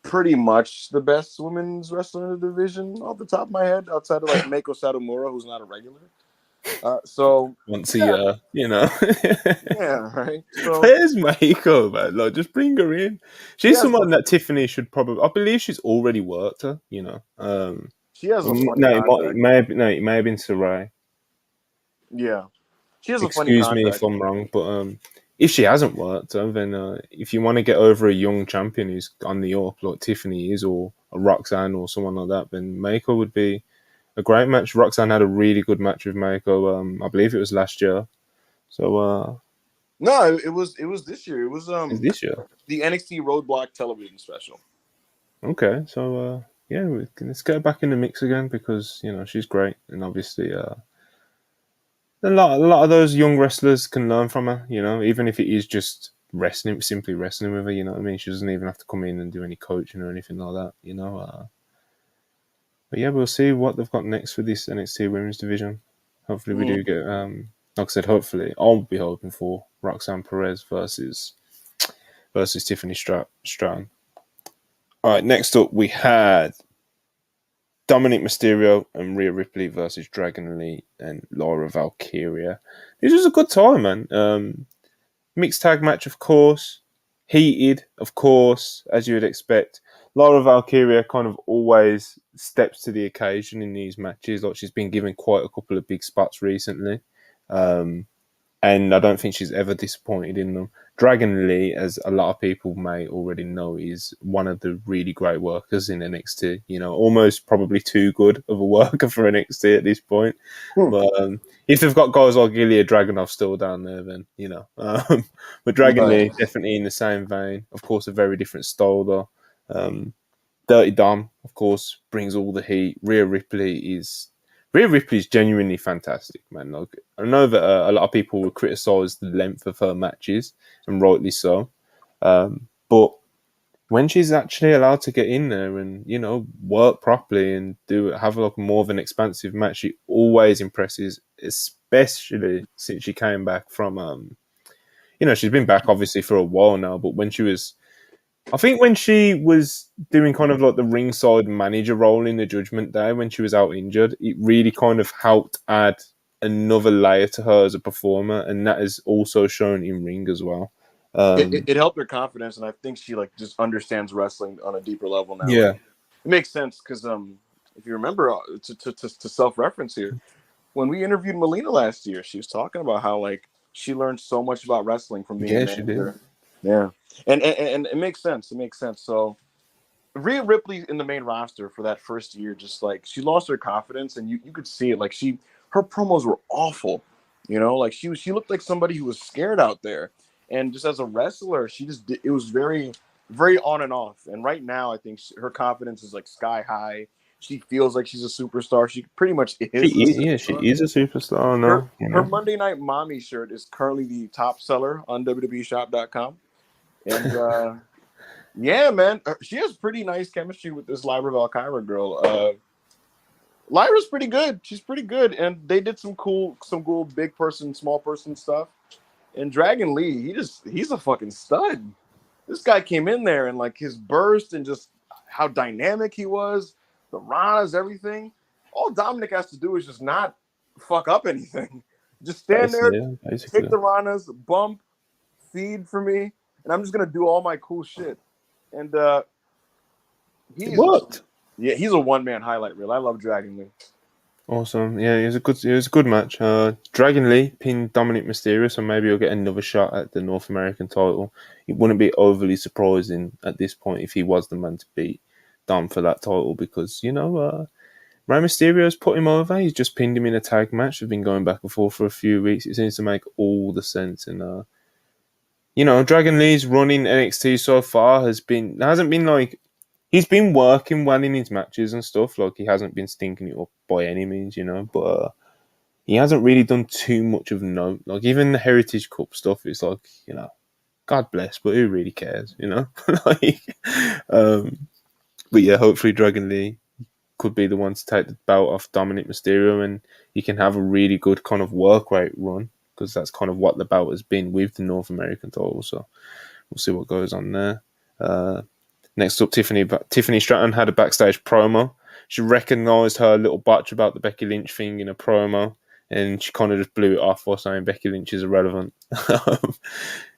pretty much the best women's wrestler in the division off the top of my head, outside of like Meiko Satomura, who's not a regular. So once a year, yeah, right. So where's Meiko, man? Like, just bring her in. She's someone that Tiffany should probably. I believe she's already worked her. She has a funny it may have been Sarai. Yeah, she has a funny Excuse me if I'm wrong, but if she hasn't worked, then if you want to get over a young champion who's on the up, like Tiffany is, or a Roxanne or someone like that, then Meiko would be a great match. Roxanne had a really good match with Meiko. I believe it was last year. So no, it was this year. It was this year, the NXT Roadblock television special. Okay, so yeah, let's get her back in the mix again because she's great, and obviously a lot of those young wrestlers can learn from her. Even if it is just simply wrestling with her. You know what I mean? She doesn't even have to come in and do any coaching or anything like that. But yeah, we'll see what they've got next for this NXT Women's Division. Hopefully, we do get. Like I said, hopefully, I'll be hoping for Roxanne Perez versus Tiffany Stratton. All right, next up we had Dominic Mysterio and Rhea Ripley versus Dragon Lee and Laura Valkyria. This was a good time, man. Mixed tag match, of course. Heated, of course, as you would expect. Laura Valkyria kind of always steps to the occasion in these matches. Like, she's been given quite a couple of big spots recently. And I don't think she's ever disappointed in them. Dragon Lee, as a lot of people may already know, is one of the really great workers in NXT. Almost probably too good of a worker for NXT at this point. But if they've got guys like Ilya Dragunov still down there, then, but Dragon Lee, definitely in the same vein. Of course, a very different style, though. Dirty Dom, of course, brings all the heat. Rhea Ripley is genuinely fantastic, man. Like, I know that a lot of people will criticise the length of her matches, and rightly so. But when she's actually allowed to get in there and work properly and have like more of an expansive match, she always impresses. Especially since she came back from, she's been back obviously for a while now. But I think when she was doing kind of like the ringside manager role in the Judgment Day, when she was out injured, it really kind of helped add another layer to her as a performer, and that is also shown in ring as well. It helped her confidence, and I think she just understands wrestling on a deeper level now. Yeah, it makes sense because if you remember, to self-reference here, when we interviewed Melina last year, she was talking about how she learned so much about wrestling from being a manager. Yeah, and it makes sense. It makes sense. So Rhea Ripley in the main roster for that first year, just she lost her confidence, and you could see it. Her promos were awful. She looked like somebody who was scared out there. And just as a wrestler, it was very, very on and off. And right now, I think her confidence is sky high. She feels like she's a superstar. She pretty much is. She is a superstar. No, her Monday Night Mommy shirt is currently the top seller on WWEshop.com. And yeah, man, she has pretty nice chemistry with this Lyra Valkyria girl. Lyra's pretty good. She's pretty good, and they did some cool big person, small person stuff. And Dragon Lee, he's a fucking stud. This guy came in there and his burst and just how dynamic he was, the Ranas, everything. all Dominic has to do is just not fuck up anything. Just stand there, Basically, yeah, take basically. the Ranas, bump, feed for me, and I'm just gonna do all my cool shit. And It he's worked. he's a one man highlight reel. I love Dragon Lee. Awesome. Yeah, it was a good match. Dragon Lee pinned Dominic Mysterio, so maybe he'll get another shot at the North American title. It wouldn't be overly surprising at this point if he was the man to beat Dom for that title because, Rey Mysterio's put him over. He's just pinned him in a tag match. They've been going back and forth for a few weeks. It seems to make all the sense. And Dragon Lee's run in NXT so far hasn't been like he's been working well in his matches and stuff. Like he hasn't been stinking it up by any means, but he hasn't really done too much of note. Like even the Heritage Cup stuff, it's like God bless, but who really cares, like, but yeah, hopefully Dragon Lee could be the one to take the belt off Dominic Mysterio, and he can have a really good kind of work rate run because that's kind of what the belt has been with the North American title. So we'll see what goes on there. Next up, Tiffany Stratton had a backstage promo. She recognised her little botch about the Becky Lynch thing in a promo, and she kind of just blew it off while saying Becky Lynch is irrelevant.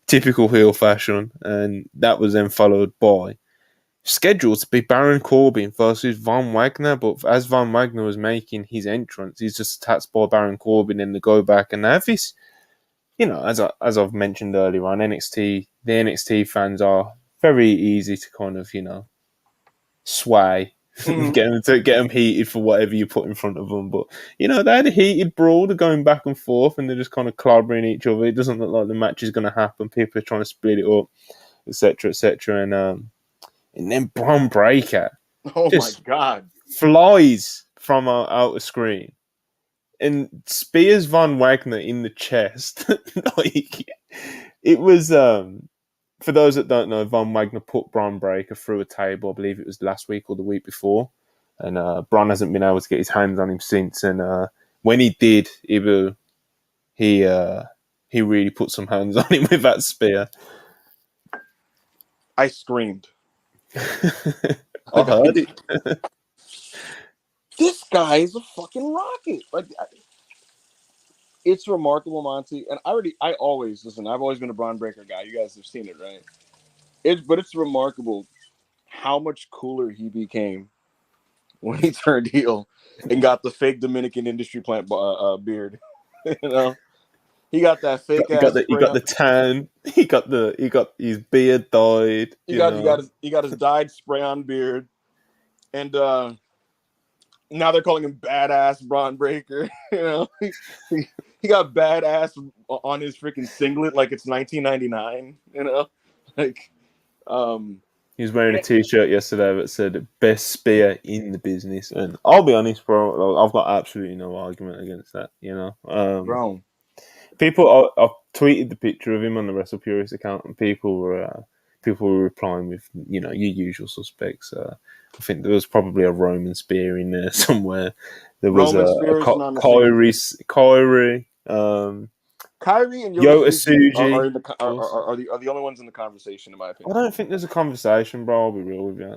Typical heel fashion, and that was then followed by scheduled to be Baron Corbin versus Von Wagner, but as Von Wagner was making his entrance, he's just attacked by Baron Corbin and they go back and they have this, as I've mentioned earlier on, NXT, the NXT fans are very easy to kind of, sway, get them heated for whatever you put in front of them. But, they had a heated brawl, they're going back and forth and they're just kind of clobbering each other. It doesn't look like the match is going to happen. People are trying to split it up, etc., etc., and then Braun Breaker Oh my just god! flies from our outer screen and spears Von Wagner in the chest. Like it was. For those that don't know, Von Wagner put Braun Breaker through a table. I believe it was last week or the week before, and Braun hasn't been able to get his hands on him since. And when he did, he really put some hands on him with that spear. I screamed. I heard it. This guy is a fucking rocket. Like, it's remarkable, Monty. And I always listen. I've always been a Braun Breaker guy. You guys have seen it, right? But it's remarkable how much cooler he became when he turned heel and got the fake Dominican industry plant beard. He got that fake He ass. got the tan. He got his beard dyed. He got his dyed spray on beard, and now they're calling him badass Braun Breaker. He got badass on his freaking singlet like it's 1999. Like He was wearing a T-shirt yesterday that said "Best spear in the business," and I'll be honest, bro. I've got absolutely no argument against that. bro. I've tweeted the picture of him on the Wrestle Purist account, and people were replying with your usual suspects. I think there was probably a Roman spear in there somewhere. There was Roman spears and on the Kyrie, Kyrie and Yota Yoshisuji Tsuji. are the only ones in the conversation, in my I opinion. don't think there's a conversation, bro. I'll be real with you.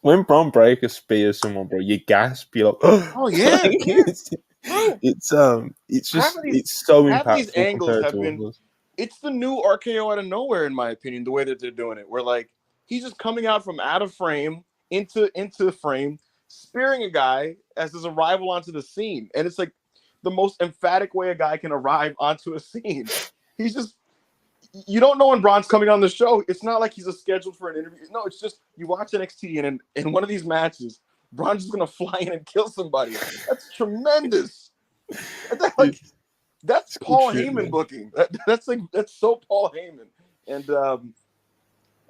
When Braun Breaker spears someone, bro, you gasp. You're like, oh yeah, like, yeah. it's so Half these impactful angles compared have to been. others. It's the new RKO out of nowhere, in my opinion. The way that they're doing it, where like he's just coming out from out of frame into the frame, spearing a guy as his arrival onto the scene, and it's like the most emphatic way a guy can arrive onto a scene. He's just you don't know when Braun's coming on the show. It's not like he's scheduled for an interview. No, it's just you watch NXT and in one of these matches, Braun's just gonna fly in and kill somebody. That's tremendous. That's Paul Heyman booking. That's so Paul Heyman. And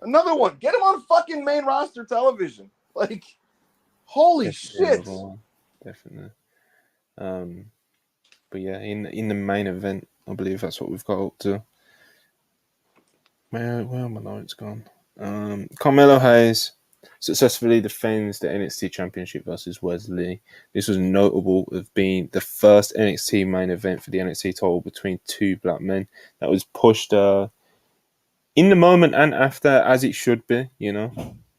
another one, get him on fucking main roster television. Like, holy shit. Definitely. But yeah, in the main event, I believe that's what we've got up to. Where are my notes gone? Carmelo Hayes successfully defends the NXT Championship versus Wesley. This was notable of being the first NXT main event for the NXT title between two black men that was pushed in the moment and after, as it should be.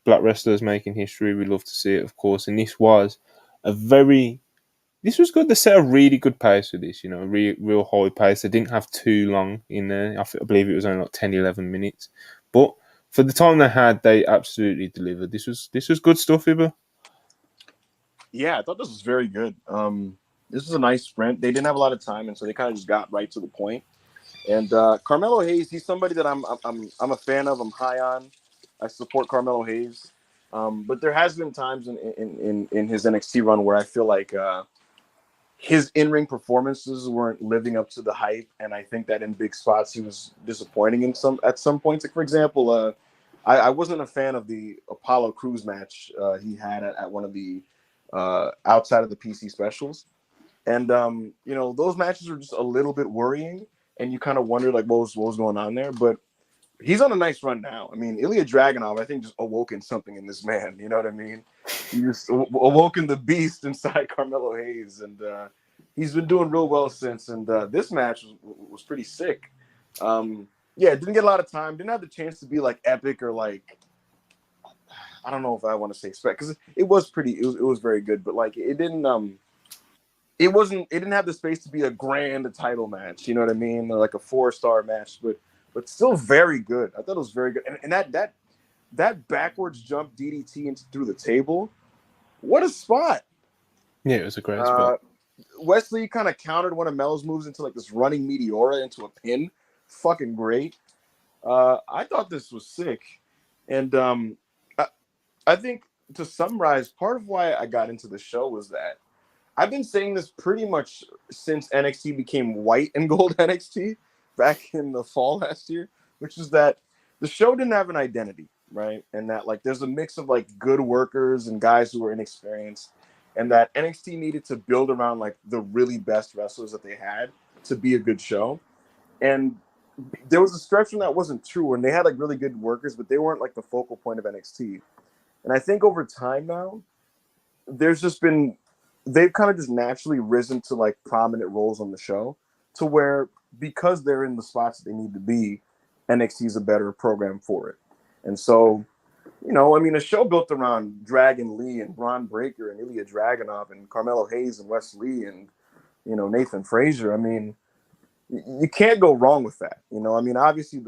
Black wrestlers making history. We love to see it, of course, and this was a very this was good. They set a really good pace with this, real high pace. They didn't have too long in there. I believe it was only like 10, 11 minutes. But for the time they had, they absolutely delivered. This was good stuff, Iba. Yeah, I thought this was very good. This was a nice sprint. They didn't have a lot of time, and so they kind of just got right to the point. And Carmelo Hayes, he's somebody that I'm a fan of. I'm high on. I support Carmelo Hayes. But there has been times in his NXT run where I feel like his in-ring performances weren't living up to the hype, and I think that in big spots he was disappointing at some points. Like for example, I wasn't a fan of the Apollo Crews match he had at one of the outside of the PC specials, and those matches were just a little bit worrying, and you kind of wonder like what was going on there. But he's on a nice run now. I mean, Ilya Dragunov, I think, just awoken something in this man. You know what I mean? He just awoken the beast inside Carmelo Hayes, and he's been doing real well since. And this match was pretty sick. Yeah, didn't get a lot of time. Didn't have the chance to be like epic or like I don't know if I want to say spec because it was pretty. It was very good, but like it didn't. It didn't have the space to be a grand title match. You know what I mean? Or like a 4-star match, but still very good. I thought it was very good. And that backwards jump DDT through the table, what a spot! Yeah, it was a great spot. Wesley kind of countered one of Melo's moves into like this running Meteora into a pin. Fucking great. I thought this was sick. And I think to summarize, part of why I got into the show was that I've been saying this pretty much since NXT became white and gold NXT back in the fall last year, which is that the show didn't have an identity, right? And that like there's a mix of like good workers and guys who are inexperienced, and that NXT needed to build around like the really best wrestlers that they had to be a good show. And there was a stretch when that wasn't true, and they had like really good workers, but they weren't like the focal point of NXT. And I think over time now, they've kind of just naturally risen to like prominent roles on the show to where because they're in the spots that they need to be, NXT is a better program for it. And so, I mean, a show built around Dragon Lee and Braun Breaker and Ilya Dragunov and Carmelo Hayes and Wes Lee and, Nathan Frazier. I mean, you can't go wrong with that. I mean, obviously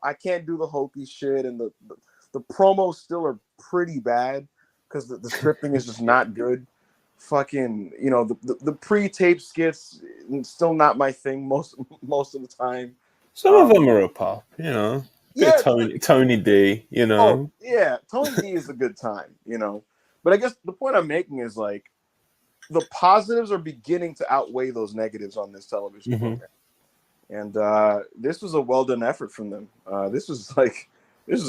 I can't do the hokey shit and the promos still are pretty bad because the scripting is just not good. Fucking, the pre-tape skits still not my thing most of the time. Some of them are a pop, Bit Yeah, of Tony D, oh yeah, Tony D is a good time, But I guess the point I'm making is like the positives are beginning to outweigh those negatives on this television program, and this was a well done effort from them. This is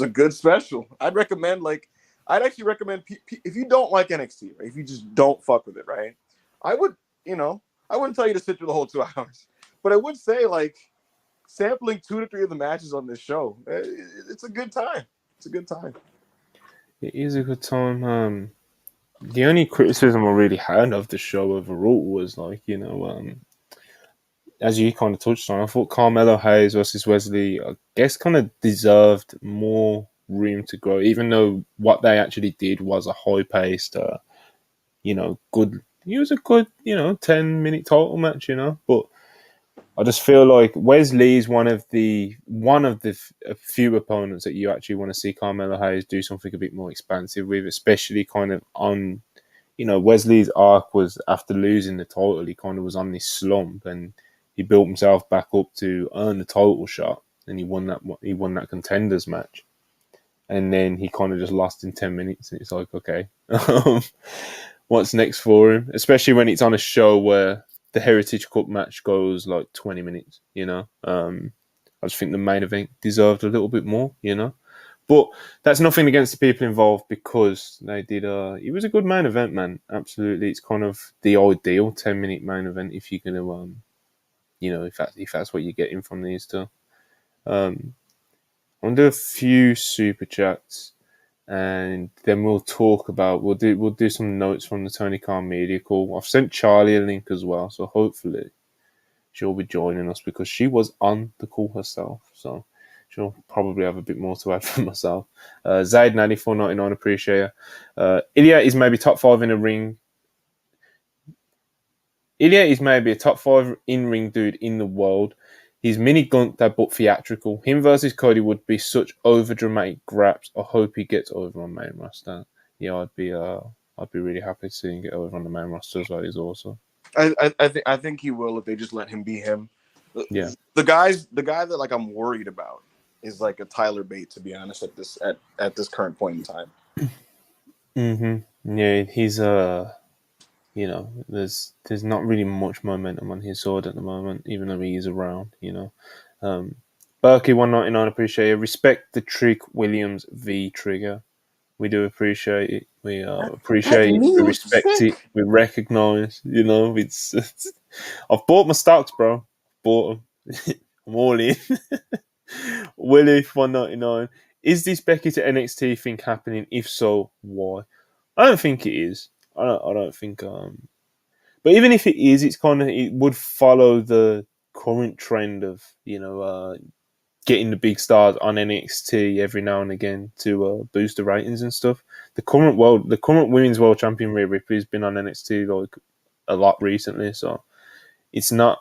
a good special. I'd actually recommend if you don't like NXT, right? If you just don't fuck with it, right? I wouldn't tell you to sit through the whole 2 hours, but I would say like sampling 2 to 3 of the matches on this show, it's a good time. It's a good time. It is a good time. The only criticism I really had of the show overall was like, as you kind of touched on, I thought Carmelo Hayes versus Wesley, I guess, kind of deserved more room to grow, even though what they actually did was a high-paced, good. It was a good, 10-minute title match, But I just feel like Wesley is one of the few opponents that you actually want to see Carmelo Hayes do something a bit more expansive with, especially kind of on. Wesley's arc was after losing the title, he kind of was on this slump, and he built himself back up to earn the title shot, and he won that contenders match, and then he kind of just lost in 10 minutes, and it's like, okay, what's next for him? Especially when it's on a show where the Heritage Cup match goes like 20 minutes. I just think the main event deserved a little bit more. But that's nothing against the people involved because they did. It was a good main event, man. Absolutely, it's kind of the ideal 10-minute main event if you're gonna, if that's what you're getting from these two. I'll do a few super chats, and then we'll talk about. We'll do some notes from the Tony Khan media call. I've sent Charlie a link as well, so hopefully she'll be joining us because she was on the call herself. So. She'll probably have a bit more to add for myself. Zaid 94.99, appreciate you. Ilya is maybe top 5 in a ring Ilya is maybe a top 5 in-ring dude in the world. He's mini Gunther but theatrical. Him versus Cody would be such over-dramatic graps. I hope he gets over on main roster. Yeah, I'd be really happy to see him get over on the main roster as well. He's awesome. I think he will if they just let him be him. Yeah. The guy that like I'm worried about is like a Tyler Bate, to be honest, at this current point in time. Yeah, he's there's not really much momentum on his sword at the moment, even though he is around, Berkey 199, appreciate it. Respect the Trick Williams V trigger. We do appreciate it. We That appreciate it. We respect it. music. We recognize. It's. I've bought my stocks, bro. Bought them. I'm all in. Willie 199. Is this Becky to NXT thing happening? If so, why? I don't think it is. I don't think. But even if it is, it would follow the current trend of getting the big stars on NXT every now and again to boost the ratings and stuff. The current women's world champion Rhea Ripley has been on NXT like a lot recently, so it's not.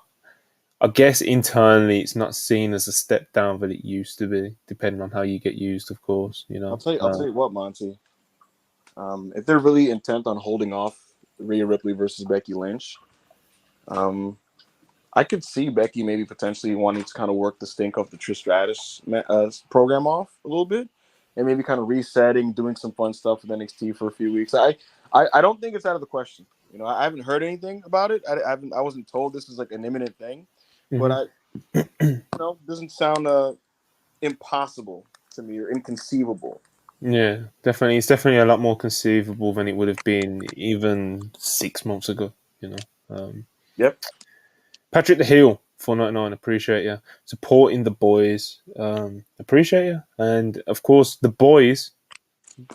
I guess internally it's not seen as a step down that it used to be, depending on how you get used, of course. I'll tell you what, Monty. If they're really intent on holding off Rhea Ripley versus Becky Lynch, I could see Becky maybe potentially wanting to kind of work the stink of the Trish Stratus program off a little bit, and maybe kind of resetting, doing some fun stuff with NXT for a few weeks. I don't think it's out of the question. I haven't heard anything about it. I wasn't told this is like an imminent thing, but doesn't sound impossible to me or inconceivable. Yeah, definitely. It's definitely a lot more conceivable than it would have been even 6 months ago. Yep. Patrick the Heel, 499, appreciate you. Supporting the boys, appreciate you. And of course, the boys,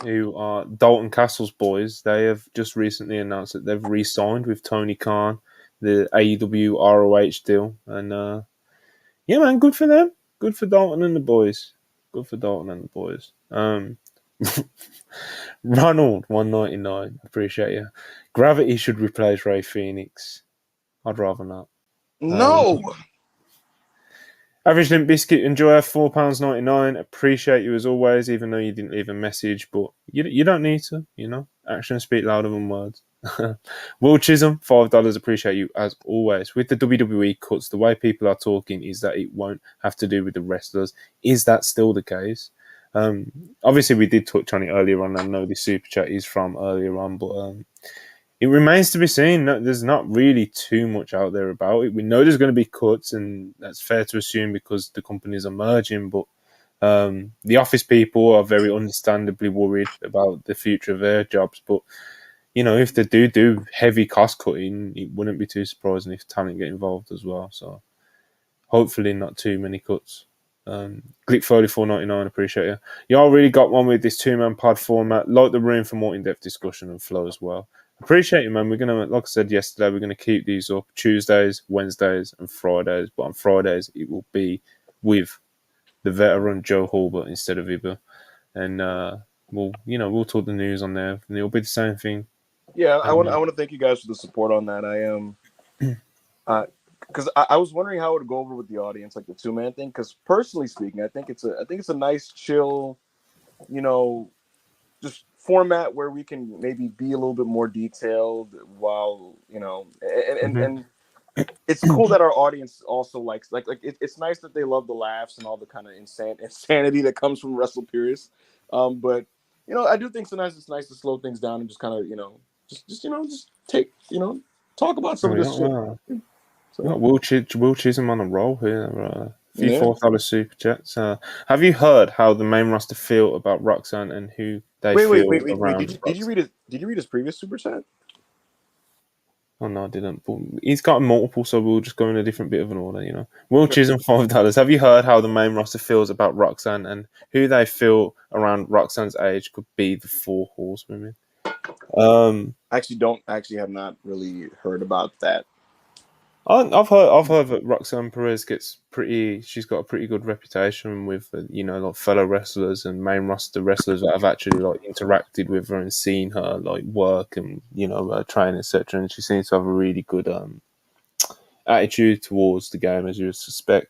who are Dalton Castle's boys, they have just recently announced that they've re-signed with Tony Khan, the AEW ROH deal. And yeah, man, good for them. Good for Dalton and the boys. Good for Dalton and the boys. Ronald 199, appreciate you. Gravity should replace Ray Phoenix. I'd rather not. No. Average Limp Biscuit, enjoy £4.99. Appreciate you as always, even though you didn't leave a message, but you don't need to, Actions speak louder than words. Will Chisholm, $5, appreciate you as always. With the WWE cuts, the way people are talking is that it won't have to do with the wrestlers. Is that still the case? Obviously, we did touch on it earlier on. I know the super chat is from earlier on, but it remains to be seen. There's not really too much out there about it. We know there's going to be cuts, and that's fair to assume because the companies are merging. But the office people are very understandably worried about the future of their jobs. But if they do heavy cost cutting, it wouldn't be too surprising if talent get involved as well. So hopefully, not too many cuts. Glick Foley 499, appreciate you. Y'all really got one with this 2-man pod format. Like the room for more in-depth discussion and flow as well. Appreciate you, man. We're gonna, like I said yesterday, we're gonna keep these up Tuesdays, Wednesdays, and Fridays. But on Fridays, it will be with the veteran Joe Hulbert instead of Iber, and we'll talk the news on there, and it'll be the same thing. Yeah, I want to thank you guys for the support on that. I am, because I was wondering how it would go over with the audience, like the 2-man thing. Because personally speaking, I think it's a nice, chill, just format where we can maybe be a little bit more detailed while and it's cool that our audience also likes it's nice that they love the laughs and all the kind of insanity that comes from Wrestle Purists. But I do think sometimes it's nice to slow things down and just kind of just take talk about some of this shit. So. Will Chisholm on a roll here. A few $4 super chats. Have you heard how the main roster feel about Roxanne and who they feel around? Did you read his previous super chat? Oh no, I didn't. But he's got multiple, so we'll just go in a different bit of an order. Will Chisholm $5. Have you heard how the main roster feels about Roxanne and who they feel around Roxanne's age could be the 4 horsewomen? I have not really heard about that. I've heard that Roxanne Perez she's got a pretty good reputation with like fellow wrestlers and main roster wrestlers that have actually like interacted with her and seen her like work and train, etc. And she seems to have a really good attitude towards the game, as you would suspect.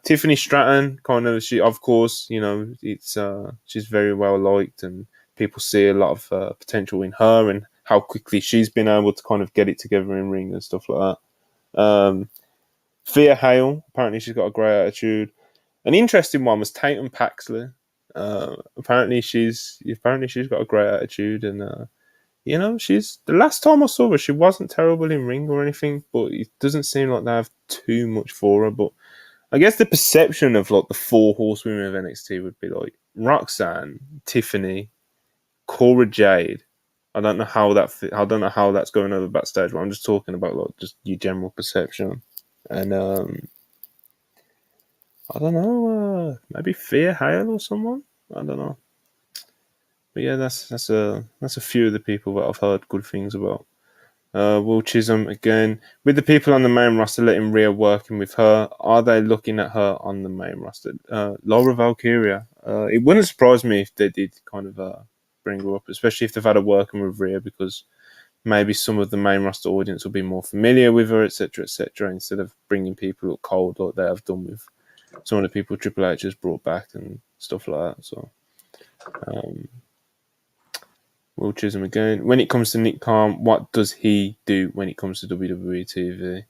Tiffany Stratton, kind of, she, of course, it's she's very well liked, and people see a lot of potential in her and how quickly she's been able to kind of get it together in ring and stuff like that. Thea Hale, apparently she's got a great attitude. An interesting one was Tatum Paxley. Apparently she's got a great attitude, and she's, the last time I saw her, she wasn't terrible in ring or anything, but it doesn't seem like they have too much for her. But I guess the perception of like the four horsewomen of NXT would be like Roxanne, Tiffany, Cora Jade. I don't know how I don't know how that's going over backstage, but I'm just talking about like just your general perception. And I don't know, maybe Thea Hale or someone. I don't know. But yeah, that's a few of the people that I've heard good things about. Will Chisholm again with the people on the main roster letting Rhea working with her. Are they looking at her on the main roster? Laura Valkyria. It wouldn't surprise me if they did kind of bring her up, especially if they've had her working with Rhea, because maybe some of the main roster audience will be more familiar with her, etc., etc., instead of bringing people up cold like they have done with some of the people Triple H has brought back and stuff like that. So, Will Chisholm again. When it comes to Nick Khan, what does he do when it comes to WWE TV?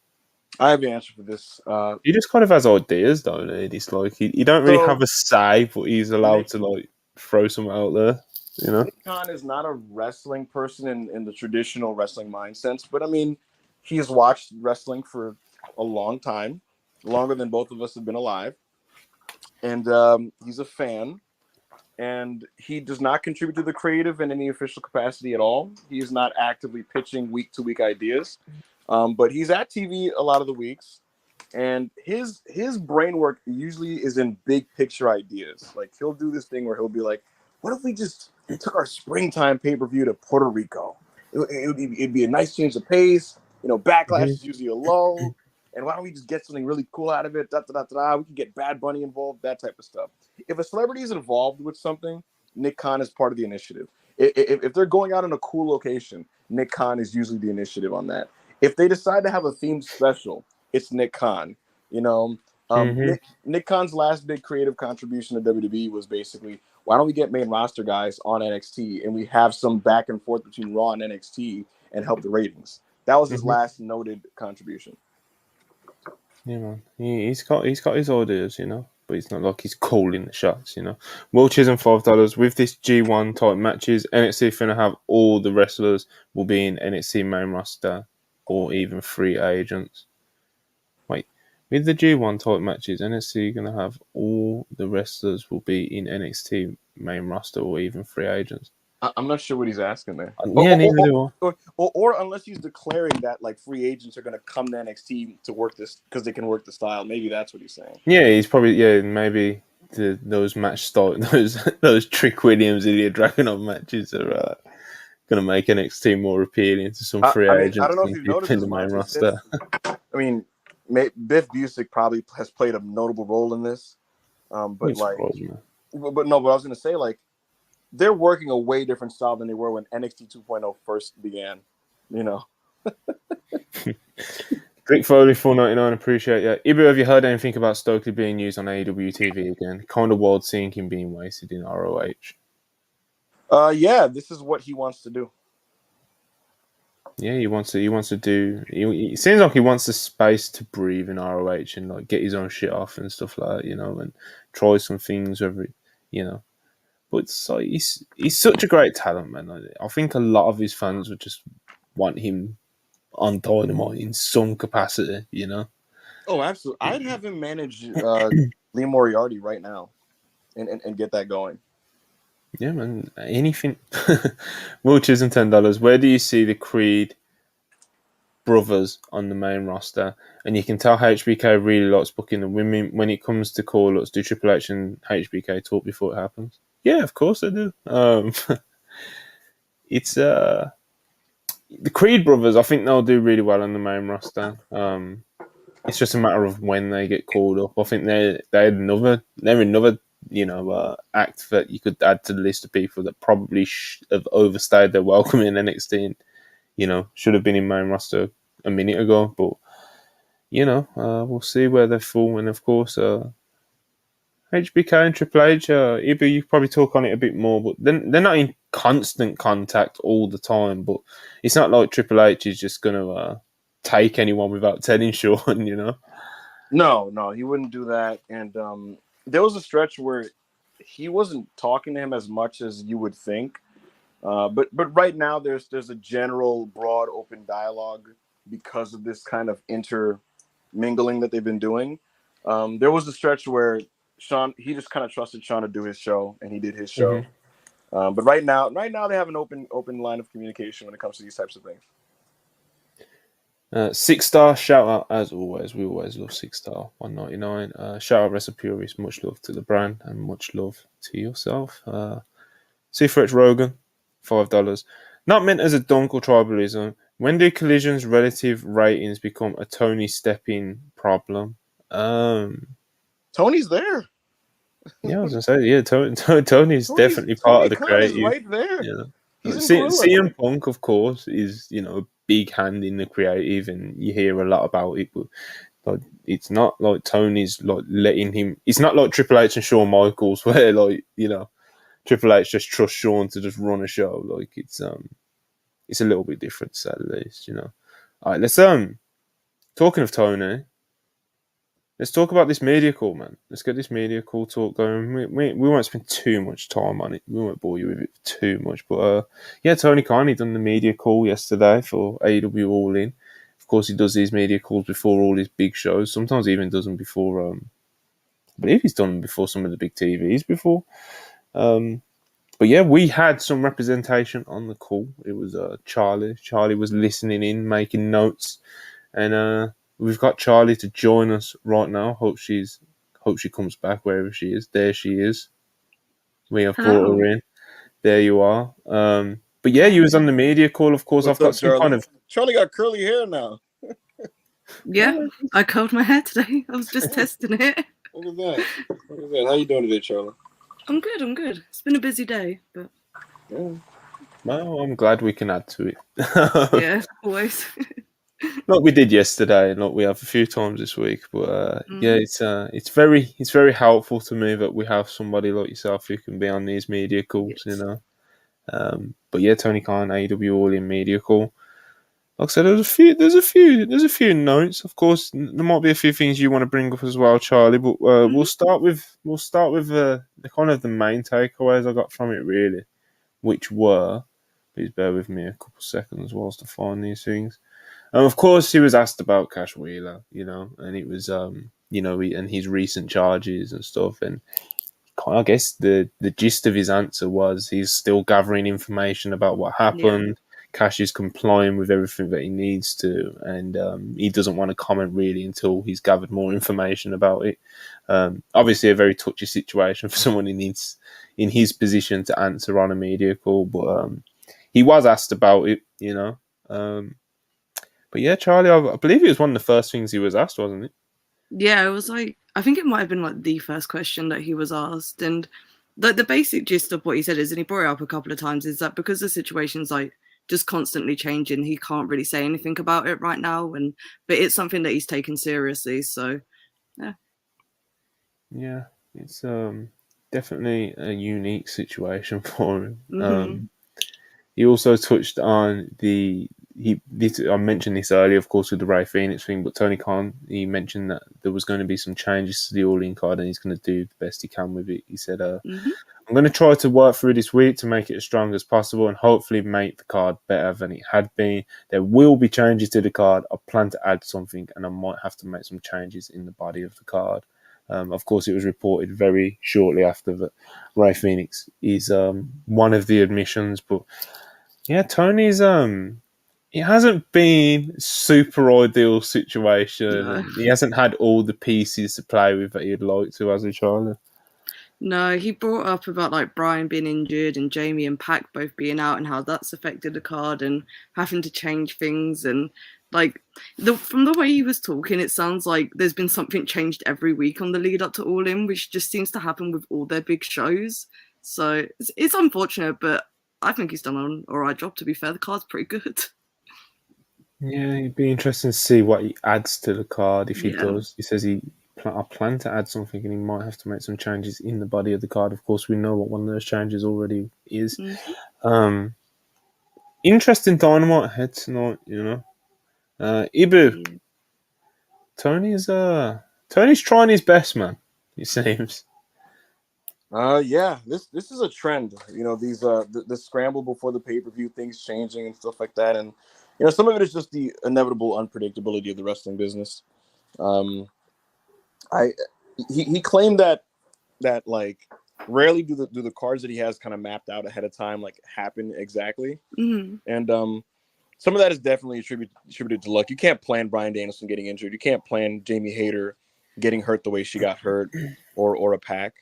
I have the answer for this. He just kind of has ideas, don't he? It's like he don't really have a say, but he's allowed to like throw something out there. Nick Khan is not a wrestling person in the traditional wrestling mind sense, but I mean, he's watched wrestling for a long time, longer than both of us have been alive, and he's a fan. And he does not contribute to the creative in any official capacity at all. He is not actively pitching week-to-week ideas, but he's at TV a lot of the weeks, and his brain work usually is in big picture ideas. Like, he'll do this thing where he'll be like, "What if we just took our springtime pay-per-view to Puerto Rico? It'd be a nice change of pace. Backlash is usually a low." And why don't we just get something really cool out of it? Da, da, da, da. We can get Bad Bunny involved, that type of stuff. If a celebrity is involved with something, Nick Khan is part of the initiative. If they're going out on a cool location, Nick Khan is usually the initiative on that. If they decide to have a themed special, it's Nick Khan. Nick Khan's last big creative contribution to WWE was basically, why don't we get main roster guys on NXT and we have some back and forth between Raw and NXT and help the ratings. That was his last noted contribution. Yeah, man. He's got his ideas, but it's not like he's calling the shots, Will Chisholm $5 with this G1 type matches. NXT finna have all the wrestlers will be in NXT main roster or even free agents. Wait, with the G1 type matches, NXT gonna have all the wrestlers will be in NXT main roster or even free agents. I'm not sure what he's asking there. Yeah, neither do I. Or unless he's declaring that like free agents are going to come to NXT to work this because they can work the style. Maybe that's what he's saying. Yeah, he's probably maybe those match style those Trick Williams Ilya Dragunov matches are going to make NXT more appealing to some free agents. I don't know if you've noticed in the main roster. I mean, Biff Busick probably has played a notable role in this, but I was going to say, like, they're working a way different style than they were when NXT 2.0 first began, Rick Foley, $4.99, appreciate you. Ibu, have you heard anything about Stokely being used on AEW TV again? Kind of wild seeing him being wasted in ROH. Yeah, this is what he wants to do. Yeah, he wants to do. It seems like he wants the space to breathe in ROH and like get his own shit off and stuff like that, and try some things every. But it's like he's such a great talent, man. I think a lot of his fans would just want him on Dynamite in some capacity, Oh, absolutely. I'd have him manage Lee Moriarty right now and get that going. Yeah, man. Anything. Will Chisholm $10. Where do you see the Creed brothers on the main roster? And you can tell HBK really likes booking the women. When it comes to call-ups, do Triple H and HBK talk before it happens? Yeah, of course they do. It's the Creed brothers. I think they'll do really well on the main roster. It's just a matter of when they get called up. I think they're another act that you could add to the list of people that probably have overstayed their welcome in NXT and, should have been in main roster a minute ago. But we'll see where they fall. And of course, HBK and Triple H, Ibu, you probably talk on it a bit more, but they're not in constant contact all the time. But it's not like Triple H is just going to take anyone without telling Sean. No, he wouldn't do that. And there was a stretch where he wasn't talking to him as much as you would think. But right now there's a general broad open dialogue because of this kind of intermingling that they've been doing. There was a stretch where he just kind of trusted Sean to do his show, and he did his show. Mm-hmm. But right now they have an open line of communication when it comes to these types of things. 6-star shout out as always. We always love 6-star 199. Shout out Recipe Purist. Much love to the brand and much love to yourself. C4H Rogan, $5. Not meant as a dunk or tribalism. When do collisions' relative ratings become a Tony stepping problem? Tony's there. Yeah, I was gonna say, yeah, Tony's definitely part of the Khan is creative. right there. Yeah. He's in CM Punk, of course, is a big hand in the creative, and you hear a lot about it. But like, it's not like Tony's like letting him. It's not like Triple H and Shawn Michaels, where Triple H just trusts Shawn to just run a show. Like it's a little bit different, to say the least. All right, let's talking of Tony. Let's talk about this media call, man. Let's get this media call talk going. We won't spend too much time on it. We won't bore you with it too much. But Tony Khan, he done the media call yesterday for AEW All In. Of course, he does these media calls before all his big shows. Sometimes he even does them before. I believe he's done them before some of the big TVs before. But yeah, we had some representation on the call. It was Charlie. Charlie was listening in, making notes, and we've got Charlie to join us right now. Hope she comes back wherever she is. There she is. We have brought her in. There you are. But yeah, you was on the media call, of course. What's I've got up, some Charlie? kind of... Charlie got curly hair now. Yeah, I curled my hair today. I was just testing it. Look at that. How you doing today, Charlie? I'm good. It's been a busy day, but yeah. Well, I'm glad we can add to it. Yeah, always. Like we did yesterday, and like we have a few times this week. But yeah, it's very helpful to me that we have somebody like yourself who can be on these media calls. Yes. But yeah, Tony Khan, AEW All In media call. Like I said, there's a few notes. Of course, there might be a few things you want to bring up as well, Charlie. But we'll start with the kind of the main takeaways I got from it, really, which were. Please bear with me a couple seconds whilst I find these things. Of course, he was asked about Cash Wheeler, and it was, and his recent charges and stuff. And I guess the gist of his answer was he's still gathering information about what happened. Yeah. Cash is complying with everything that he needs to, and he doesn't want to comment really until he's gathered more information about it. Obviously, a very touchy situation for someone who needs in his position to answer on a media call, but he was asked about it, But yeah, Charlie, I believe it was one of the first things he was asked, wasn't it? Yeah, it was like, I think it might have been like the first question that he was asked. And the basic gist of what he said is, and he brought it up a couple of times, is that because the situation's like just constantly changing, he can't really say anything about it right now. But it's something that he's taken seriously. So, yeah. Yeah, it's definitely a unique situation for him. He also touched on I mentioned this earlier, of course, with the Ray Fenix thing, but Tony Khan, he mentioned that there was going to be some changes to the All-In card and he's going to do the best he can with it. He said, I'm going to try to work through this week to make it as strong as possible and hopefully make the card better than it had been. There will be changes to the card. I plan to add something and I might have to make some changes in the body of the card. Of course, it was reported very shortly after that Ray Fenix is one of the admissions, but yeah, Tony's it hasn't been super ideal situation. No. And he hasn't had all the pieces to play with that he'd like to, has he, Charlie? No, he brought up about like Brian being injured and Jamie and Pac both being out and how that's affected the card and having to change things. And like from the way he was talking, it sounds like there's been something changed every week on the lead up to All In, which just seems to happen with all their big shows. So it's unfortunate, but I think he's done an all right job, to be fair. The card's pretty good. Yeah, it'd be interesting to see what he adds to the card if he Yeah. does. He says I plan to add something, and he might have to make some changes in the body of the card. Of course, we know what one of those changes already is. Interesting dynamite ahead tonight, Ibu, Yeah. Tony's trying his best, man. It seems. Yeah, this is a trend. These the scramble before the pay-per-view, things changing and stuff like that, and some of it is just the inevitable unpredictability of the wrestling business. Um, I he claimed that like rarely do the cards that he has kind of mapped out ahead of time like happen exactly, and some of that is definitely attributed to luck. You can't plan Bryan Danielson getting injured. You can't plan Jamie Hayter getting hurt the way she got hurt, or a Pac.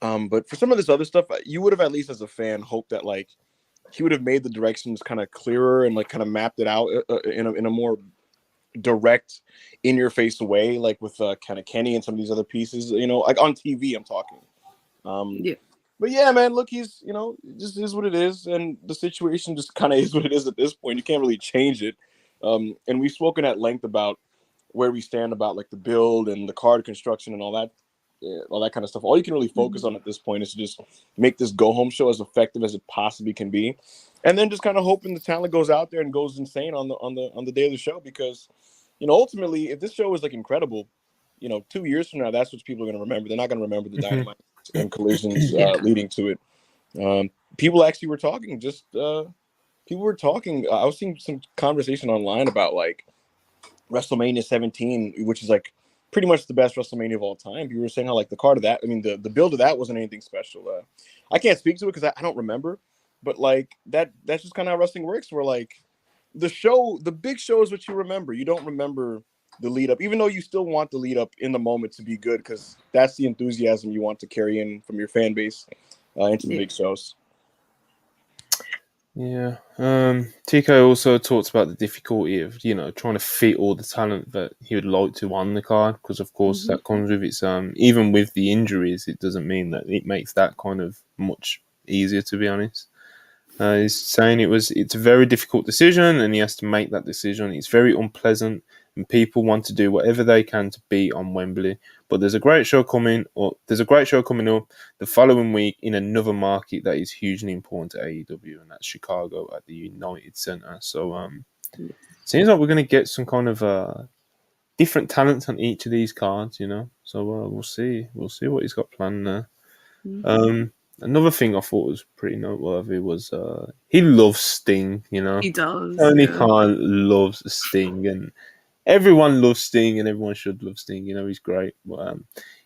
But for some of this other stuff, you would have at least as a fan hoped that like he would have made the directions kind of clearer and like kind of mapped it out in a more direct, in your face way, like with kind of Kenny and some of these other pieces. Like on TV, I'm talking. Yeah. But yeah, man, look, he's just is what it is, and the situation just kind of is what it is at this point. You can't really change it. And we've spoken at length about where we stand about like the build and the card construction and all that kind of stuff. All you can really focus on at this point is to just make this go home show as effective as it possibly can be, and then just kind of hoping the talent goes out there and goes insane on the day of the show, because ultimately, if this show is like incredible, 2 years from now, that's what people are going to remember. They're not going to remember the dynamite and collisions leading to it. People actually were talking. People were talking. I was seeing some conversation online about like WrestleMania 17, which is like pretty much the best WrestleMania of all time. People were saying how like the card of that, I mean, the build of that wasn't anything special. I can't speak to it because I don't remember, but like that's just kind of how wrestling works. Where like the big show is what you remember. You don't remember the lead up, even though you still want the lead up in the moment to be good, because that's the enthusiasm you want to carry in from your fan base into the big shows. Yeah. TK also talked about the difficulty of, trying to fit all the talent that he would like to on the card, because of course that comes with its even with the injuries, it doesn't mean that it makes that kind of much easier, to be honest. He's saying it's a very difficult decision, and he has to make that decision. It's very unpleasant, and people want to do whatever they can to be on Wembley. But there's a great show coming up the following week in another market that is hugely important to AEW, and that's Chicago at the United Center. So seems like we're going to get some kind of different talents on each of these cards, So we'll see what he's got planned there. Another thing I thought was pretty noteworthy was he loves Sting, He does. Tony Khan loves Sting, and everyone loves Sting, and everyone should love Sting. He's great. But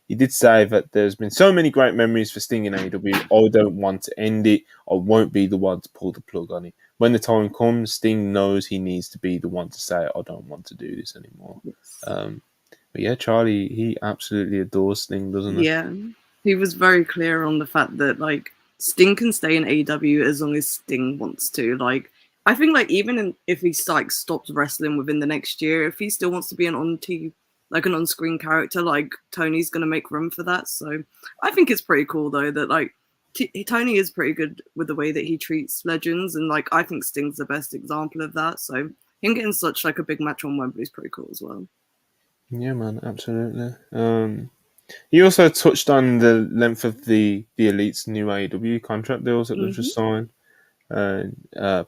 he did say that there's been so many great memories for Sting in AEW. I don't want to end it. I won't be the one to pull the plug on it. When the time comes, Sting knows he needs to be the one to say, I don't want to do this anymore. But yeah, Charlie, he absolutely adores Sting, doesn't he? Yeah. He was very clear on the fact that like Sting can stay in AEW as long as Sting wants to. Like, I think like even if he like stops wrestling within the next year, if he still wants to be an on-screen character, like Tony's gonna make room for that. So I think it's pretty cool though that like Tony is pretty good with the way that he treats legends, and like I think Sting's the best example of that. So him getting such like a big match on Wembley is pretty cool as well. Yeah, man, absolutely. He also touched on the length of the Elite's new AEW contract deals that they've just signed.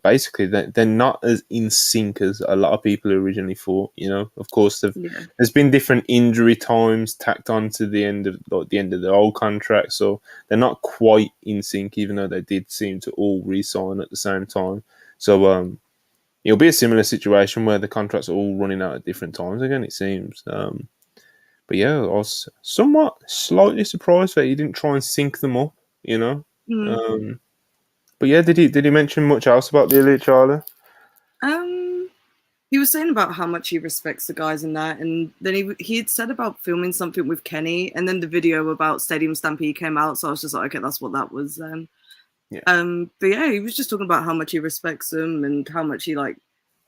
Basically, they're not as in sync as a lot of people originally thought. Of course, there's been different injury times tacked on to the end of the old contract, so they're not quite in sync, even though they did seem to all re-sign at the same time. So it'll be a similar situation where the contracts are all running out at different times again, it seems. But yeah, I was slightly surprised that he didn't try and sync them up, But yeah, did he mention much else about the Elite, Charlie? He was saying about how much he respects the guys in that, and then he had said about filming something with Kenny, and then the video about Stadium Stampede came out, so I was just like, okay, that's what that was then. Yeah. But yeah, he was just talking about how much he respects them and how much he like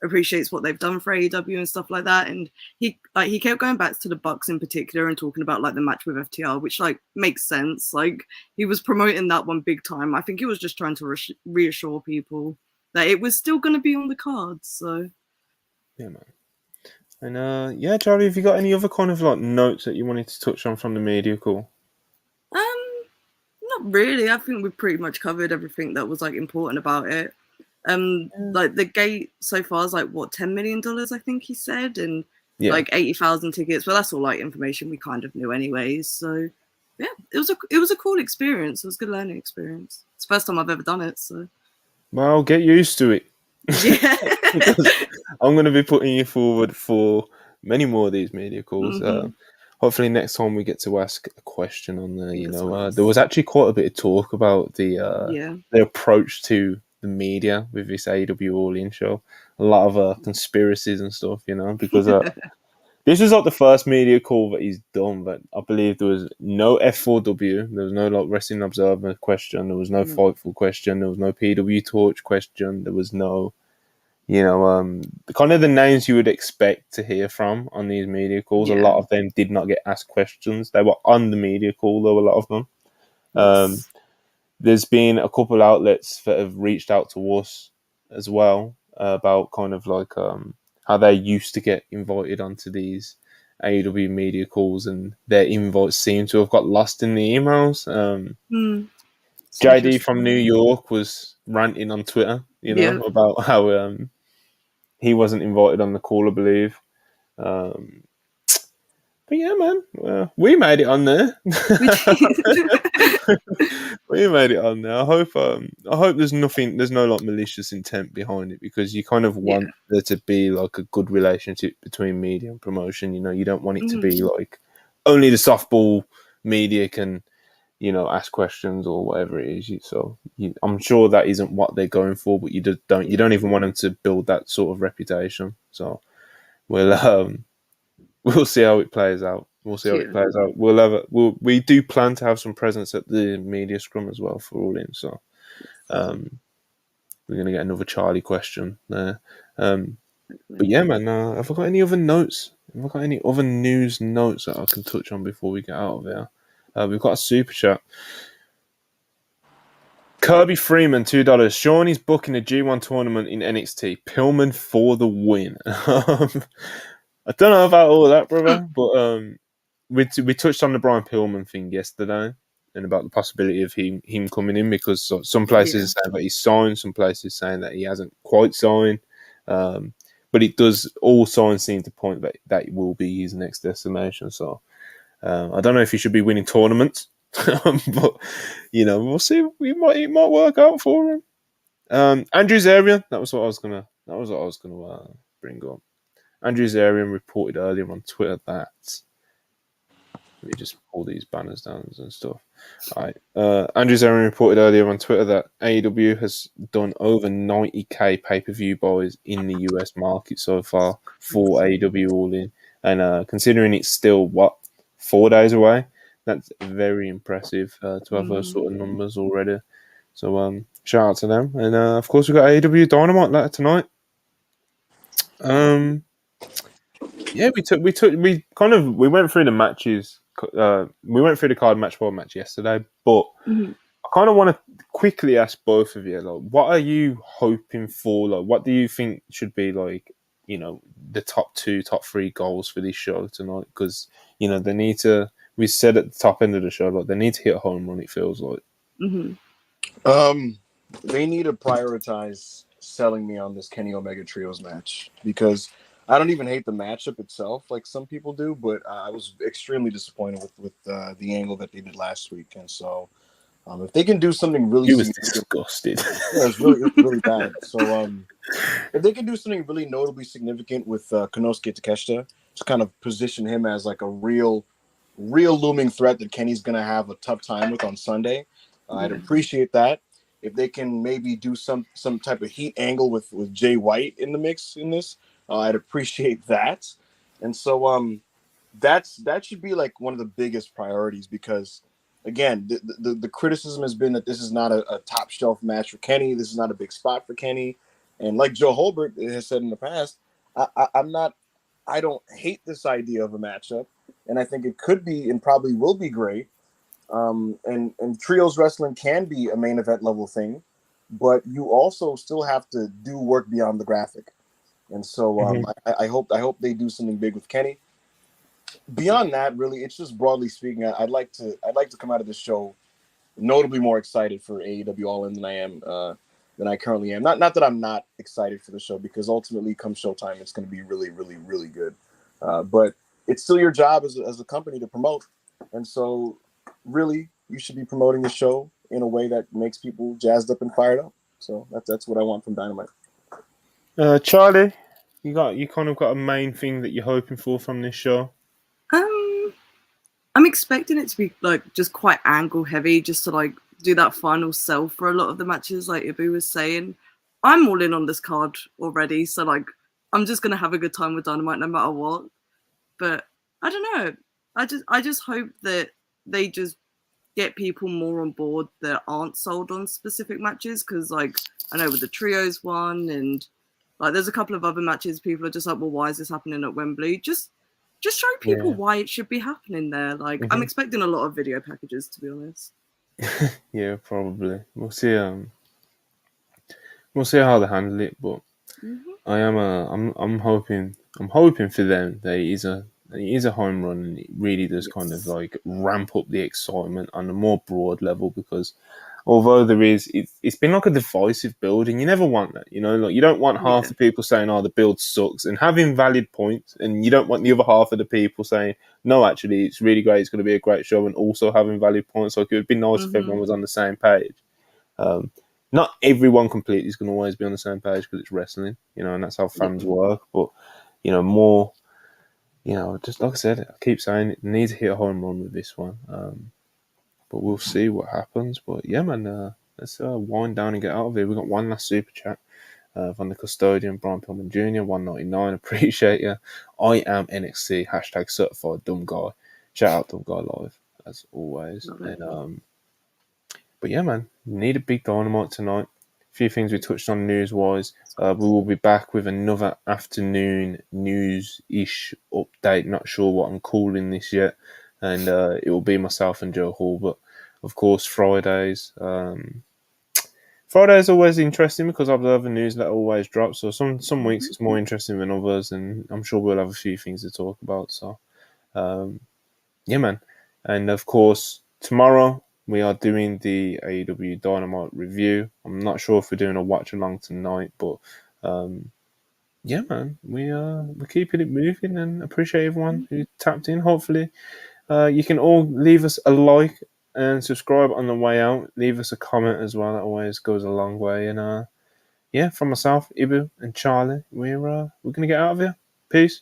appreciates what they've done for AEW and stuff like that. And he kept going back to the Bucks in particular and talking about like the match with FTR, which like makes sense. Like he was promoting that one big time. I think he was just trying to reassure people that it was still going to be on the cards. So Yeah, man. And yeah, Charlie, have you got any other kind of like notes that you wanted to touch on from the media call? Not really. I think we've pretty much covered everything that was like important about it. Yeah. Like the gate so far is like what $10 million, I think he said, and Yeah. like 80,000 tickets. But that's all like information we kind of knew anyways. So yeah, it was a cool experience. It was a good learning experience. It's the first time I've ever done it. So Well, get used to it. yeah. Because I'm going to be putting you forward for many more of these media calls. Mm-hmm. Hopefully, next time we get to ask a question on there, Fingers there was crossed. actually quite a bit of talk about Yeah. the approach to the media with this AEW All In show. A lot of conspiracies and stuff, because this is like the first media call that he's done, but I believe there was no F4W, there was no like Wrestling Observer question, there was no No. Fightful question, there was no PW Torch question, there was no kind of the names you would expect to hear from on these media calls. A Yeah. lot of them did not get asked questions. They were on the media call, though, a lot of them. Yes. There's been a couple outlets that have reached out to us as well about kind of like how they used to get invited onto these AEW media calls, and their invites seem to have got lost in the emails. It's JD from New interesting. York was ranting on Twitter, Yeah. about how he wasn't invited on the call, I believe. Um, but yeah, man, we made it on there. We did. We made it on there. I hope there's no like malicious intent behind it, because you kind of Yeah. want there to be like a good relationship between media and promotion. You don't want it to be like only the softball media can, ask questions or whatever it is. I'm sure that isn't what they're going for, but you don't even want them to build that sort of reputation. So we'll we'll see how it plays out. We'll see how it Yeah. plays out. We do plan to have some presence at the media scrum as well for All In. So um, we're gonna get another Charlie question there. But yeah, man, have I got any other notes? Have I got any other news notes that I can touch on before we get out of here? We've got a super chat. Kirby Freeman, $2. Sean is booking a G1 tournament in NXT. Pillman for the win. I don't know about all that, brother, but we touched on the Brian Pillman thing yesterday and about the possibility of him coming in, because some places Yeah. are saying that he's signed, some places saying that he hasn't quite signed. But it does, all signs seem to point that it will be his next destination. So I don't know if he should be winning tournaments, but we'll see. It might work out for him. Andrew Zarian, that was what I was gonna bring up. Andrew Zarian reported earlier on Twitter that, let me just pull these banners down and stuff. All right. Andrew Zarian reported earlier on Twitter that AEW has done over 90k pay-per-view buys in the US market so far for AEW All In. And considering it's still, 4 days away, that's very impressive to have those sort of numbers already. So shout out to them. And of course, we've got AEW Dynamite later tonight. Yeah, we went through the matches. We went through the card match by match yesterday, but I kind of want to quickly ask both of you, like, what are you hoping for? Like, what do you think should be like, the top 2, top 3 goals for this show tonight? Because they need to. We said at the top end of the show, like, they need to hit a home run. It feels like. They need to prioritize selling me on this Kenny Omega Trios match, because I don't even hate the matchup itself like some people do, but I was extremely disappointed with the angle that they did last week. And so if they can do something really He was significant, disgusted. yeah, it was really bad. So if they can do something really notably significant with Konosuke Takeshita, to kind of position him as like a real looming threat that Kenny's going to have a tough time with on Sunday, I'd appreciate that. If they can maybe do some type of heat angle with Jay White in the mix in this, I'd appreciate that. And so that should be like one of the biggest priorities, because again, the criticism has been that this is not a top shelf match for Kenny. This is not a big spot for Kenny. And like Joe Holbert has said in the past, I don't hate this idea of a matchup, and I think it could be and probably will be great. And trios wrestling can be a main event level thing, but you also still have to do work beyond the graphic. And so I hope they do something big with Kenny. Beyond that, really, it's just broadly speaking, I'd like to come out of this show notably more excited for AEW All In than I currently am. Not that I'm not excited for the show, because ultimately, come showtime, it's going to be really, really, really good. But it's still your job as a company to promote, and so really, you should be promoting the show in a way that makes people jazzed up and fired up. So that's what I want from Dynamite. Charlie, you kind of got a main thing that you're hoping for from this show? I'm expecting it to be like just quite angle heavy, just to like do that final sell for a lot of the matches, like Ibu was saying. I'm all in on this card already, so like I'm just gonna have a good time with Dynamite no matter what. But I don't know. I just hope that they just get people more on board that aren't sold on specific matches, because like I know with the trios one, and like there's a couple of other matches people are just like, well, why is this happening at Wembley? Just show people why it should be happening there. Like I'm expecting a lot of video packages, to be honest. Yeah, probably. We'll see. We'll see how they handle it, but I'm hoping for them that it is a home run, and it really does kind of like ramp up the excitement on a more broad level, because although it's been like a divisive build, and you never want that, like you don't want half the people saying, oh, the build sucks, and having valid points, and you don't want the other half of the people saying, no, actually, it's really great, it's going to be a great show, and also having valid points. Like, it would be nice if everyone was on the same page. Not everyone completely is going to always be on the same page, because it's wrestling, and that's how fans work, but, more, just like I said, I keep saying it needs to hit a home run with this one. But we'll see what happens. But yeah, man, let's wind down and get out of here. We've got one last super chat from the custodian, Brian Pillman Jr., 199. Appreciate you. I am NXT, # certified dumb guy. Shout out Dumb Guy Live, as always. And, but yeah, man, need a big Dynamite tonight. A few things we touched on news-wise. We will be back with another afternoon news-ish update. Not sure what I'm calling this yet. And it will be myself and Joe Hall. But, of course, Fridays. Friday is always interesting because of the other news that always drops. So some weeks it's more interesting than others, and I'm sure we'll have a few things to talk about. So, yeah, man. And, of course, tomorrow we are doing the AEW Dynamite review. I'm not sure if we're doing a watch-along tonight, but... yeah, man, we're keeping it moving, and appreciate everyone who tapped in. Hopefully, you can all leave us a like and subscribe on the way out. Leave us a comment as well. That always goes a long way. And yeah, from myself, Ibu, and Charlie, we're gonna get out of here. Peace.